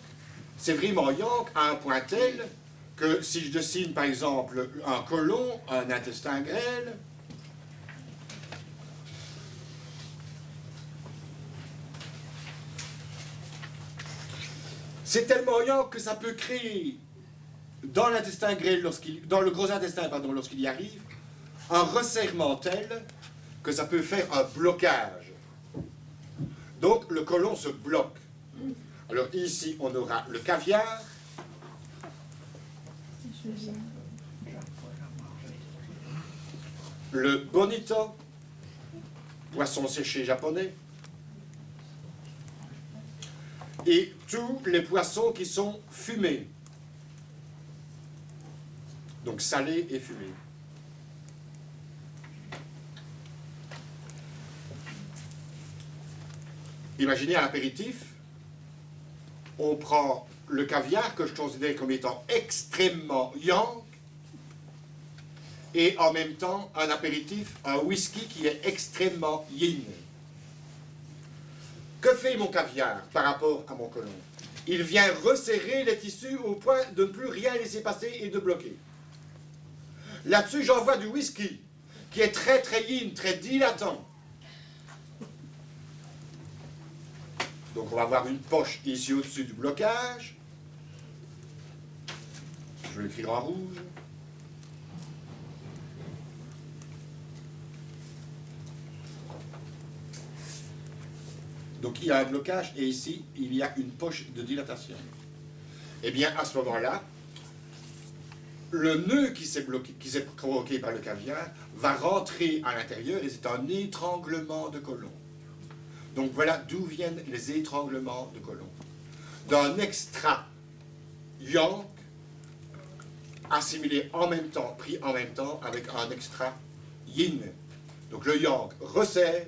c'est vraiment yank à un point tel que si je dessine, par exemple, un côlon, un intestin grêle, c'est tellement yank que ça peut créer dans l'intestin grêle, dans le gros intestin, pardon, lorsqu'il y arrive, un resserrement tel que ça peut faire un blocage. Donc le côlon se bloque. Alors ici, on aura le caviar. Le bonito, poisson séché japonais. Et tous les poissons qui sont fumés. Donc salés et fumés. Imaginez à l'apéritif, on prend le caviar que je considère comme étant extrêmement yank et en même temps un apéritif, un whisky qui est extrêmement yin. Que fait mon caviar par rapport à mon côlon? Il vient resserrer les tissus au point de ne plus rien laisser passer et de bloquer. Là-dessus, j'envoie du whisky qui est très très yin, très dilatant. Donc on va avoir une poche ici au-dessus du blocage. Je vais l'écrire en rouge. Donc il y a un blocage et ici il y a une poche de dilatation. Eh bien à ce moment-là, le nœud qui s'est provoqué par le caviar va rentrer à l'intérieur et c'est un étranglement de côlon. Donc voilà d'où viennent les étranglements de côlon. D'un extra yank assimilé en même temps, pris en même temps avec un extra yin. Donc le yang resserre,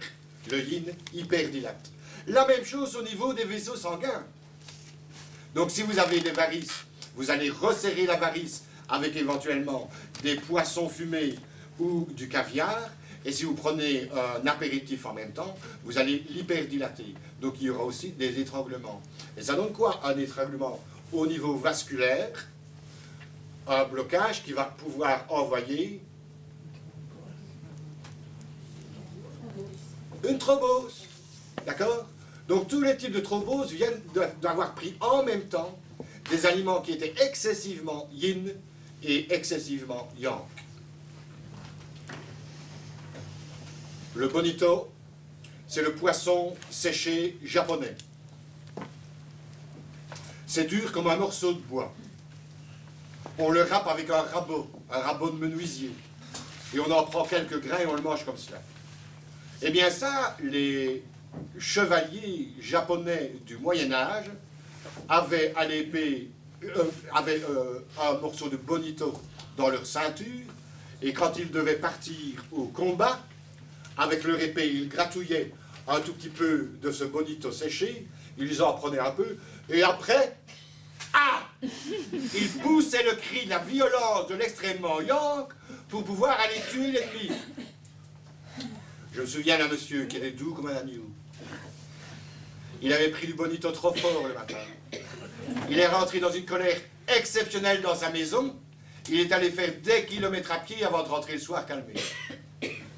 le yin hyperdilate. La même chose au niveau des vaisseaux sanguins. Donc si vous avez des varices, vous allez resserrer la varice avec éventuellement des poissons fumés ou du caviar, Et si vous prenez un apéritif en même temps, vous allez l'hyperdilater. Donc il y aura aussi des étranglements. Et ça donne quoi? Un étranglement au niveau vasculaire, un blocage qui va pouvoir envoyer une thrombose. D'accord? Donc tous les types de thrombose viennent d'avoir pris en même temps des aliments qui étaient excessivement yin et excessivement yang. Le bonito, c'est le poisson séché japonais. C'est dur comme un morceau de bois. On le râpe avec un rabot de menuisier. Et on en prend quelques grains et on le mange comme cela. Eh bien ça, les chevaliers japonais du Moyen-Âge avaient à l'épée, un morceau de bonito dans leur ceinture, et quand ils devaient partir au combat, avec leur épée, ils gratouillaient un tout petit peu de ce bonito séché, ils en prenaient un peu, et après, ah! Ils poussaient le cri de la violence de l'extrêmement yang pour pouvoir aller tuer l'ennemi. Je me souviens d'un monsieur qui était doux comme un agneau. Il avait pris du bonito trop fort le matin. Il est rentré dans une colère exceptionnelle dans sa maison. Il est allé faire des kilomètres à pied avant de rentrer le soir calmé.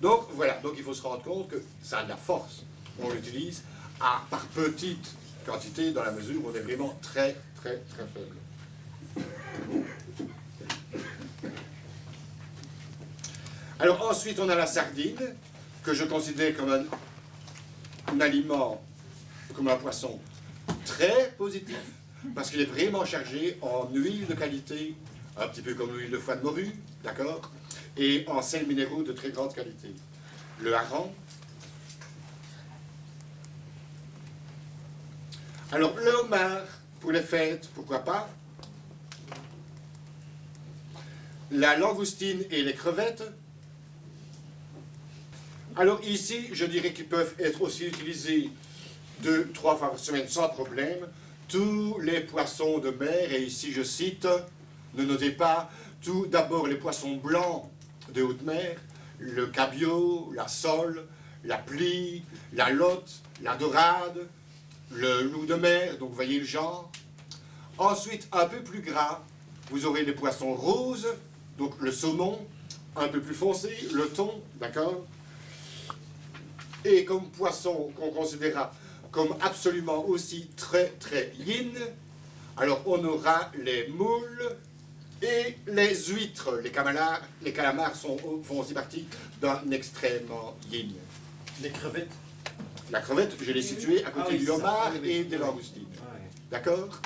Donc voilà, donc il faut se rendre compte que ça a de la force. On l'utilise par petite quantité dans la mesure où on est vraiment très très très faible. Alors ensuite on a la sardine, que je considère comme un aliment, comme un poisson très positif, parce qu'il est vraiment chargé en huile de qualité, un petit peu comme l'huile de foie de morue, d'accord, et en sels minéraux de très grande qualité. Le hareng. Alors le homard, pour les fêtes, pourquoi pas. La langoustine et les crevettes. Alors ici, je dirais qu'ils peuvent être aussi utilisés 2-3 fois par semaine sans problème. Tous les poissons de mer, et ici je cite, ne notez pas, tout d'abord les poissons blancs de haute mer, le cabillaud, la sole, la plie, la lotte, la dorade, le loup de mer, donc vous voyez le genre. Ensuite, un peu plus gras, vous aurez les poissons roses, donc le saumon, un peu plus foncé, le thon, d'accord. Et comme poisson qu'on considérera comme absolument aussi très très yin, alors on aura les moules et les huîtres. Les calamars font aussi partie d'un extrêmement yin. Les crevettes? La crevette, je l'ai située à côté du homard et des langoustines. D'accord?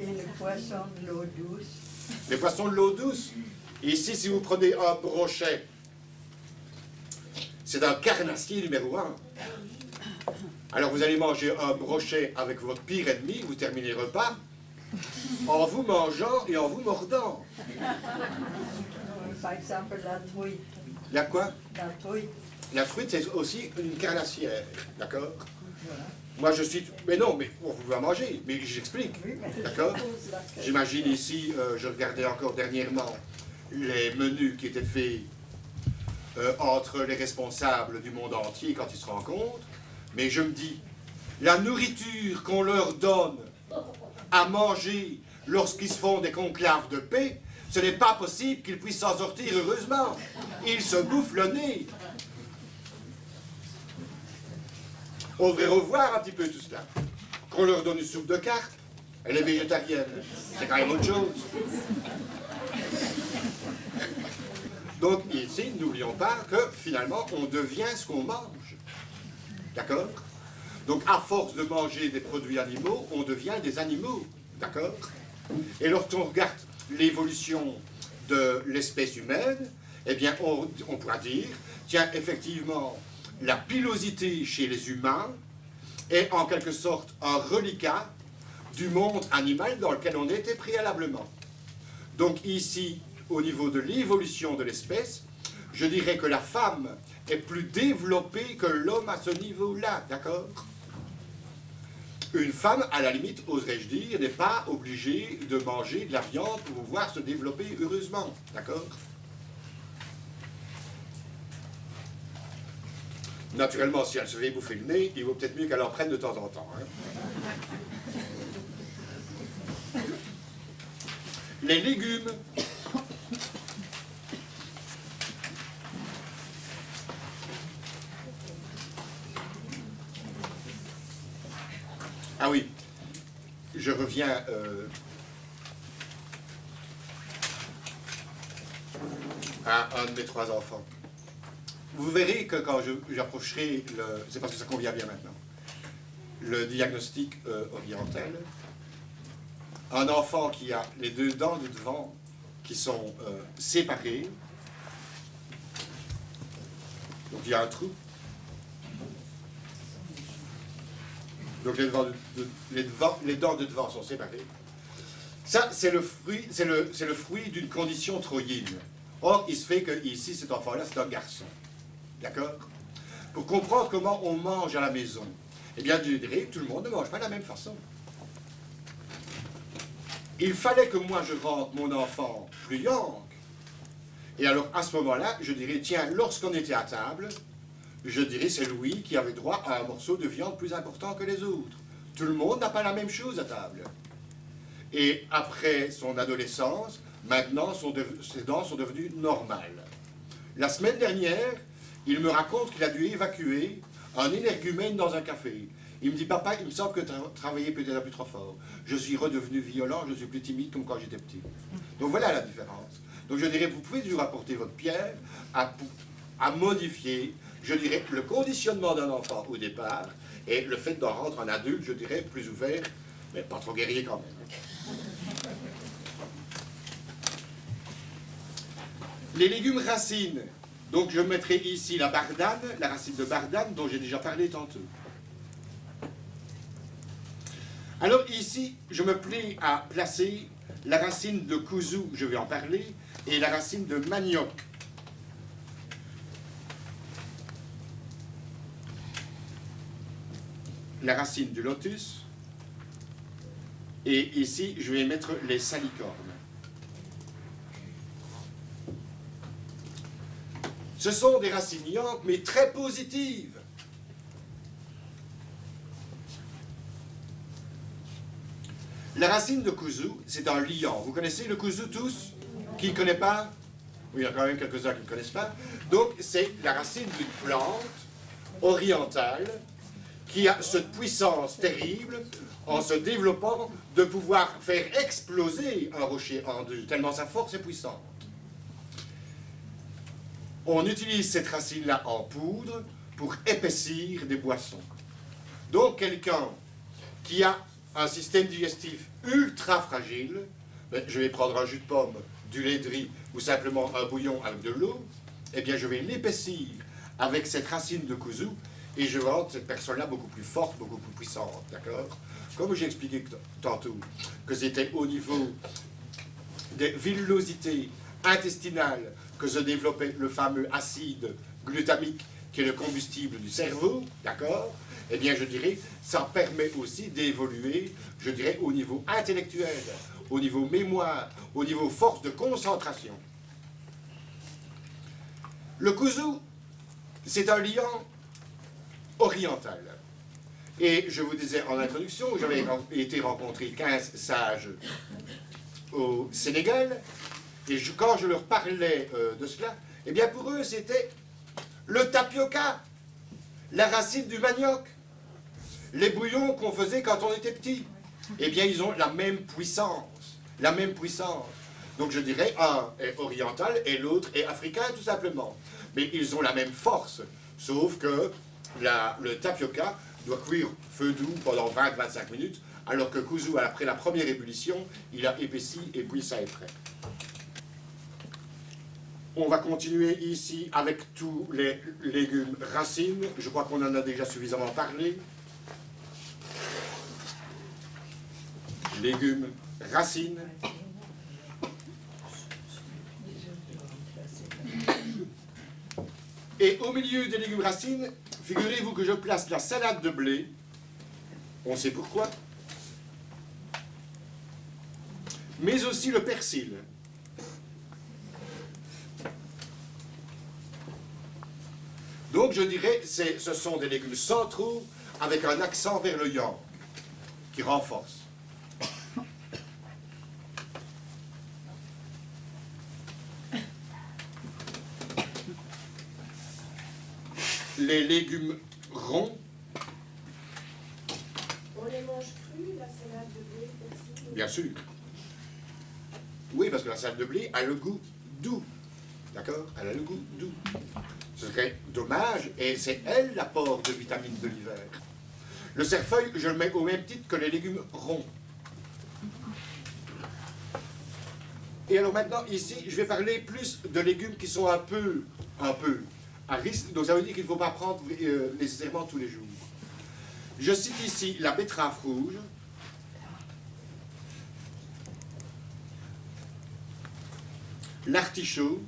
Et le poisson de l'eau douce. Les poissons de l'eau douce. Ici, si vous prenez un brochet, c'est un carnassier numéro 1. Alors vous allez manger un brochet avec votre pire ennemi, vous terminez le repas, en vous mangeant et en vous mordant. Par exemple, la truite. La quoi? La truite. La truite, c'est aussi une carnassière, d'accord? Moi, je suis... Mais non, mais on vous va manger, mais j'explique, d'accord? J'imagine ici, je regardais encore dernièrement les menus qui étaient faits entre les responsables du monde entier quand ils se rencontrent, mais je me dis, la nourriture qu'on leur donne à manger lorsqu'ils se font des conclaves de paix, ce n'est pas possible qu'ils puissent s'en sortir heureusement. Ils se bouffent le nez. On devrait revoir un petit peu tout cela. Qu'on leur donne une soupe de carpe, elle est végétarienne. C'est quand même autre chose. Donc ici, n'oublions pas que finalement, on devient ce qu'on mange. D'accord? Donc à force de manger des produits animaux, on devient des animaux. D'accord? Et lorsqu'on regarde l'évolution de l'espèce humaine, eh bien on pourra dire, tiens, effectivement, la pilosité chez les humains est en quelque sorte un reliquat du monde animal dans lequel on était préalablement. Donc ici, au niveau de l'évolution de l'espèce, je dirais que la femme est plus développée que l'homme à ce niveau-là, d'accord? Une femme, à la limite, oserais-je dire, n'est pas obligée de manger de la viande pour pouvoir se développer heureusement, d'accord? Naturellement, si elle se fait bouffer le nez, il vaut peut-être mieux qu'elle en prenne de temps en temps. Hein. Les légumes. Ah oui, je reviens à un de mes 3 enfants. Vous verrez que quand j'approcherai, c'est parce que ça convient bien maintenant, le diagnostic oriental, un enfant qui a les 2 dents de devant qui sont séparées, donc il y a un trou, donc les dents de devant sont séparées. Ça, c'est le fruit d'une condition troïenne. Or, il se fait que ici, cet enfant-là, c'est un garçon. D'accord? Pour comprendre comment on mange à la maison, eh bien, je dirais que tout le monde ne mange pas de la même façon. Il fallait que moi, je rende mon enfant plus young. Et alors, à ce moment-là, je dirais, tiens, lorsqu'on était à table, je dirais, c'est Louis qui avait droit à un morceau de viande plus important que les autres. Tout le monde n'a pas la même chose à table. Et après son adolescence, maintenant, ses dents sont devenues normales. La semaine dernière, il me raconte qu'il a dû évacuer un énergumène dans un café. Il me dit, papa, il me semble que tu as travaillé peut-être un peu trop fort. Je suis redevenu violent, je suis plus timide comme quand j'étais petit. Donc voilà la différence. Donc je dirais, vous pouvez toujours apporter votre pierre à modifier, je dirais, le conditionnement d'un enfant au départ, et le fait d'en rendre un adulte, je dirais, plus ouvert, mais pas trop guerrier quand même. Les légumes racines. Donc je mettrai ici la bardane, la racine de bardane, dont j'ai déjà parlé tantôt. Alors ici, je me plais à placer la racine de kouzou, je vais en parler, et la racine de manioc. La racine du lotus, et ici, je vais mettre les salicornes. Ce sont des racines yank, mais très positives. La racine de kouzou, c'est un liant. Vous connaissez le kouzou tous? Qui ne connaît pas? Oui, il y a quand même quelques-uns qui ne connaissent pas. Donc, c'est la racine d'une plante orientale qui a cette puissance terrible, en se développant, de pouvoir faire exploser un rocher en deux, tellement sa force est puissante. On utilise cette racine-là en poudre pour épaissir des boissons. Donc, quelqu'un qui a un système digestif ultra fragile, ben, je vais prendre un jus de pomme, du lait de riz ou simplement un bouillon avec de l'eau, eh bien, je vais l'épaissir avec cette racine de kouzou et je vais rendre cette personne-là beaucoup plus forte, beaucoup plus puissante, d'accord? Comme j'ai expliqué tantôt, que c'était au niveau des villosités intestinales que se développait le fameux acide glutamique qui est le combustible du cerveau, d'accord? Eh bien, je dirais, ça permet aussi d'évoluer, je dirais, au niveau intellectuel, au niveau mémoire, au niveau force de concentration. Le kouzou, c'est un liant oriental. Et je vous disais en introduction, j'avais été rencontrer 15 sages au Sénégal, et quand je leur parlais de cela, eh bien pour eux c'était le tapioca, la racine du manioc, les bouillons qu'on faisait quand on était petit. Eh bien ils ont la même puissance, la même puissance. Donc je dirais, un est oriental et l'autre est africain tout simplement. Mais ils ont la même force, sauf que le tapioca doit cuire feu doux pendant 20-25 minutes, alors que kouzou, après la première ébullition, il a épaissi et puis ça est prêt. On va continuer ici avec tous les légumes racines. Je crois qu'on en a déjà suffisamment parlé. Légumes racines. Et au milieu des légumes racines, figurez-vous que je place la salade de blé. On sait pourquoi. Mais aussi le persil. Donc je dirais, ce sont des légumes centraux avec un accent vers le yang, qui renforce. Les légumes ronds. On les mange crus, la salade de blé, aussi. Bien sûr. Oui, parce que la salade de blé a le goût doux. D'accord? Elle a le goût doux. Ce serait dommage, et c'est elle l'apport de vitamines de l'hiver. Le cerfeuil, je le mets au même titre que les légumes ronds. Et alors maintenant, ici, je vais parler plus de légumes qui sont un peu à risque. Donc ça veut dire qu'il ne faut pas prendre nécessairement tous les jours. Je cite ici la betterave rouge, l'artichaut,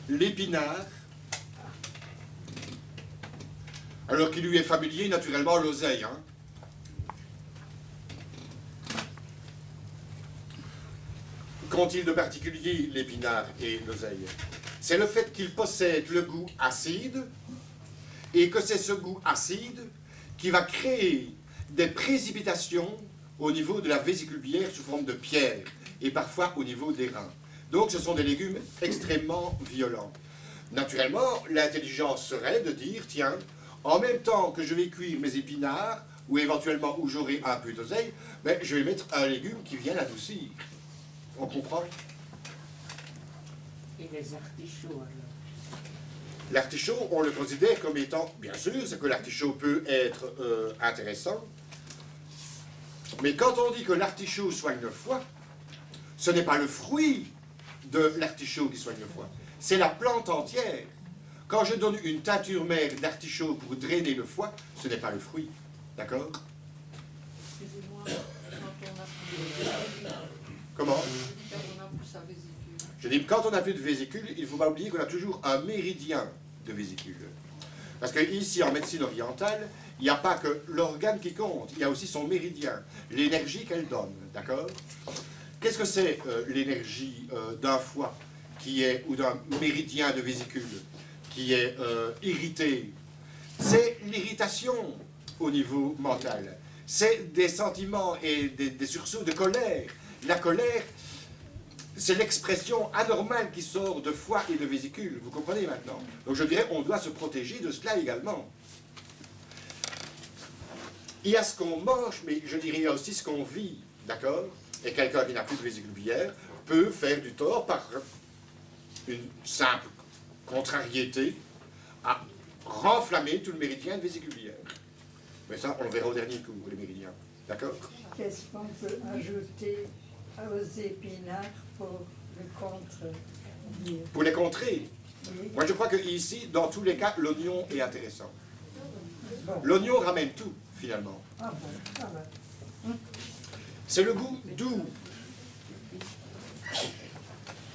l'épinard, alors qu'il lui est familier naturellement l'oseille. Hein. Qu'ont-ils de particulier l'épinard et l'oseille? C'est le fait qu'ils possèdent le goût acide, et que c'est ce goût acide qui va créer des précipitations au niveau de la vésicule biliaire sous forme de pierre, et parfois au niveau des reins. Donc ce sont des légumes extrêmement violents. Naturellement, l'intelligence serait de dire, tiens, en même temps que je vais cuire mes épinards, ou éventuellement où j'aurai un peu d'oseille, ben, je vais mettre un légume qui vient l'adoucir. On comprend? Et les artichauts alors? L'artichaut, on le considère comme étant, bien sûr, c'est que l'artichaut peut être intéressant, mais quand on dit que l'artichaut soigne le foie, ce n'est pas le fruit de l'artichaut qui soigne le foie, c'est la plante entière. Quand je donne une teinture mère d'artichaut pour drainer le foie, ce n'est pas le fruit. D'accord? Excusez-moi, quand on a plus de vésicule, Comment? quand on a plus sa vésicule. Je dis, quand on n'a plus de vésicule, il ne faut pas oublier qu'on a toujours un méridien de vésicule. Parce qu'ici, en médecine orientale, il n'y a pas que l'organe qui compte, il y a aussi son méridien, l'énergie qu'elle donne, d'accord? Qu'est-ce que c'est l'énergie d'un foie qui est, ou d'un méridien de vésicule qui est irrité? C'est l'irritation au niveau mental. C'est des sentiments et des sursauts de colère. La colère, c'est l'expression anormale qui sort de foie et de vésicule. Vous comprenez maintenant? Donc je dirais, on doit se protéger de cela également. Il y a ce qu'on mange, mais je dirais, il y a aussi ce qu'on vit, d'accord? Et quelqu'un qui n'a plus de vésicule biliaire peut faire du tort par une simple contrariété à renflammer tout le méridien de vésicule biliaire. Mais ça, on le verra au dernier cours, les méridiens. D'accord? Qu'est-ce qu'on peut ajouter aux épinards pour le contredire? Pour les contrer, Oui. moi je crois que ici, dans tous les cas, l'oignon est intéressant. Bon. L'oignon ramène tout, finalement. Ah bon, ça va. C'est le goût doux.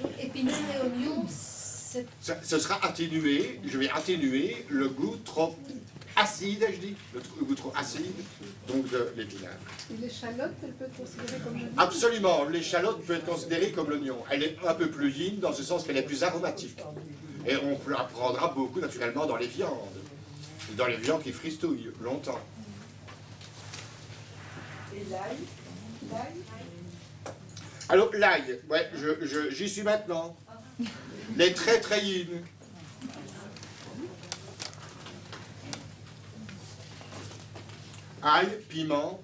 Donc, épinards et oignons, c'est... Ce sera atténué, je vais atténuer le goût trop acide, je dis, le goût trop acide, donc de l'épinard. Et l'échalote, elle peut être considérée comme je dis? Absolument, l'échalote peut être considérée comme l'oignon. Elle est un peu plus yin, dans ce sens qu'elle est plus aromatique. Et on la prendra beaucoup, naturellement, dans les viandes. Dans les viandes qui fristouillent longtemps. Et l'ail? L'ail? Alors, l'ail, ouais, j'y suis maintenant. Les très très yin. Ail, piment,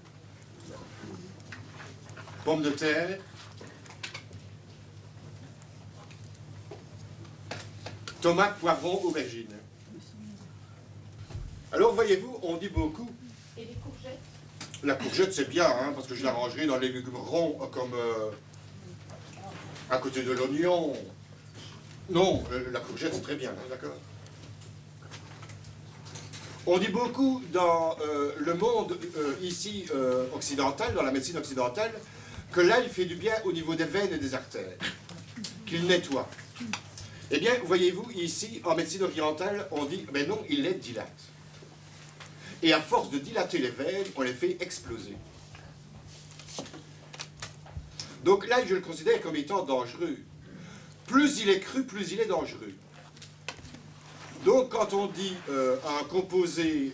pommes de terre, tomates, poivrons, aubergines. Alors, voyez-vous, on dit beaucoup. Et les courgettes? La courgette, c'est bien, hein, parce que je la rangerai dans les légumes ronds, comme à côté de l'oignon. Non, la courgette, c'est très bien, hein, d'accord? On dit beaucoup dans le monde ici occidental, dans la médecine occidentale, que l'ail fait du bien au niveau des veines et des artères, qu'il nettoie. Eh bien, voyez-vous, ici, en médecine orientale, on dit, mais non, il les dilate. Et à force de dilater les veines, on les fait exploser. Donc l'ail, je le considère comme étant dangereux. Plus il est cru, plus il est dangereux. Donc quand on dit un composé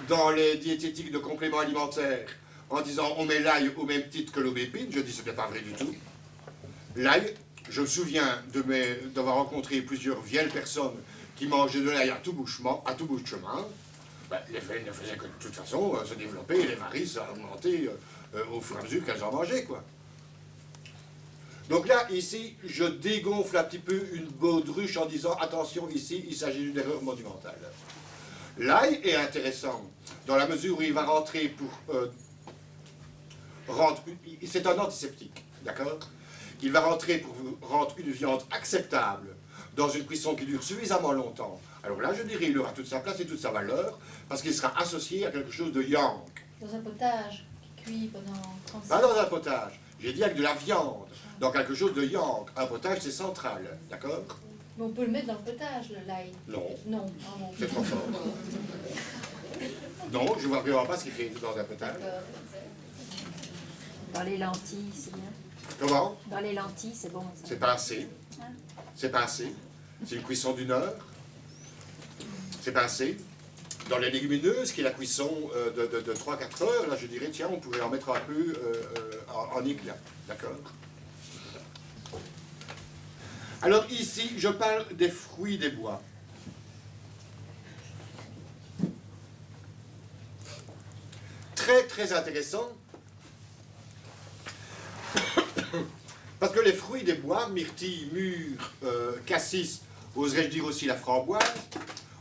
dans les diététiques de compléments alimentaires, en disant on met l'ail au même titre que l'aubépine, je dis ce n'est pas vrai du tout. L'ail, je me souviens d'avoir rencontré plusieurs vieilles personnes qui mangeaient de l'ail à tout bout de chemin. Ben, les veines ne faisaient que de toute façon se développer, et les varices augmenter au fur et à mesure qu'elles en mangeaient, quoi. Donc là, ici, je dégonfle un petit peu une baudruche en disant attention, ici, il s'agit d'une erreur monumentale. L'ail est intéressant dans la mesure où il va rentrer pour c'est un antiseptique, d'accord? Il va rentrer pour rendre une viande acceptable dans une cuisson qui dure suffisamment longtemps. Alors là, je dirais, il aura toute sa place et toute sa valeur, parce qu'il sera associé à quelque chose de yank. Dans un potage qui cuit pendant 36 Pas dans un potage, j'ai dit avec de la viande, dans quelque chose de yank. Un potage, c'est central, d'accord? Mais on peut le mettre dans le potage, l'ail. Non, Non, ah non. c'est trop fort. Non, je ne vois vraiment pas ce qu'il fait dans un potage. D'accord. Dans les lentilles, c'est bien. Comment? Dans les lentilles, c'est bon. Ça. C'est pas assez. C'est pas assez. C'est une cuisson d'1 heure. C'est pas assez. Dans les légumineuses, qui est la cuisson de 3-4 heures, là je dirais, tiens, on pourrait en mettre un peu en éclat. D'accord? Alors ici, je parle des fruits des bois. Très, très intéressant. Parce que les fruits des bois, myrtille, mûre, cassis, oserais-je dire aussi la framboise,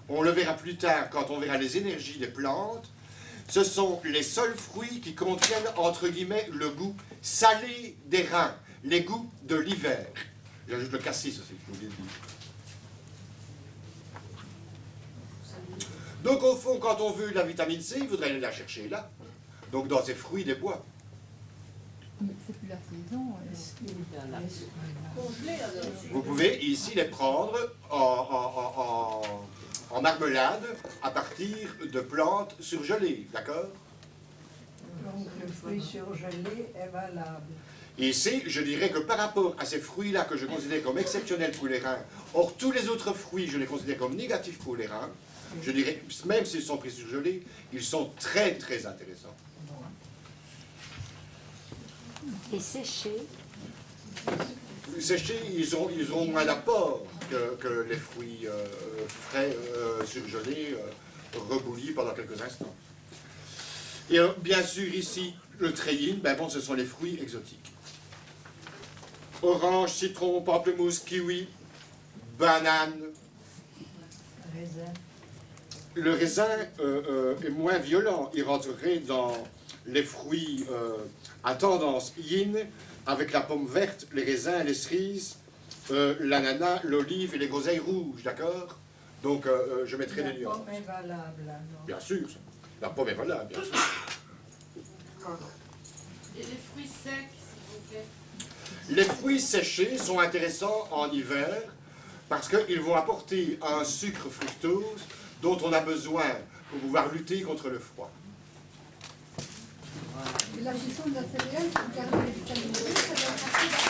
on le verra plus tard quand on verra les énergies des plantes, ce sont les seuls fruits qui contiennent, entre guillemets, le goût salé des reins, les goûts de l'hiver. J'ajoute le cassis aussi, je oublié de dire. Donc au fond, quand on veut la vitamine C, il faudrait aller la chercher là. Donc dans ces fruits des bois. Mais c'est plus la saison. Congelé, Vous pouvez ici les prendre en marmelade à partir de plantes surgelées, d'accord? Donc le fruit surgelé est valable. Ici, je dirais que par rapport à ces fruits-là que je considère comme exceptionnels pour les reins, or tous les autres fruits, je les considère comme négatifs pour les reins, je dirais, même s'ils sont pris surgelés, ils sont très très intéressants. Et séché, Séchés, ils ont moins d'apport que les fruits frais, surgelés, rebouillis pendant quelques instants. Et bien sûr, ici, le treillis, ben bon, ce sont les fruits exotiques. Orange, citron, pamplemousse, kiwi, banane. raisin. Le raisin est moins violent. Il rentrerait dans les fruits à tendance yin, avec la pomme verte, les raisins, les cerises, l'ananas, l'olive et les groseilles rouges, d'accord? Donc, je mettrai des nuances. La pomme est valable, alors. Bien sûr, la pomme est valable, bien sûr. Et les fruits secs, s'il vous plaît. Les fruits séchés sont intéressants en hiver parce qu'ils vont apporter un sucre fructose dont on a besoin pour pouvoir lutter contre le froid. La cuisson de la céréale, vous gardez les vitamines B, ça doit être assez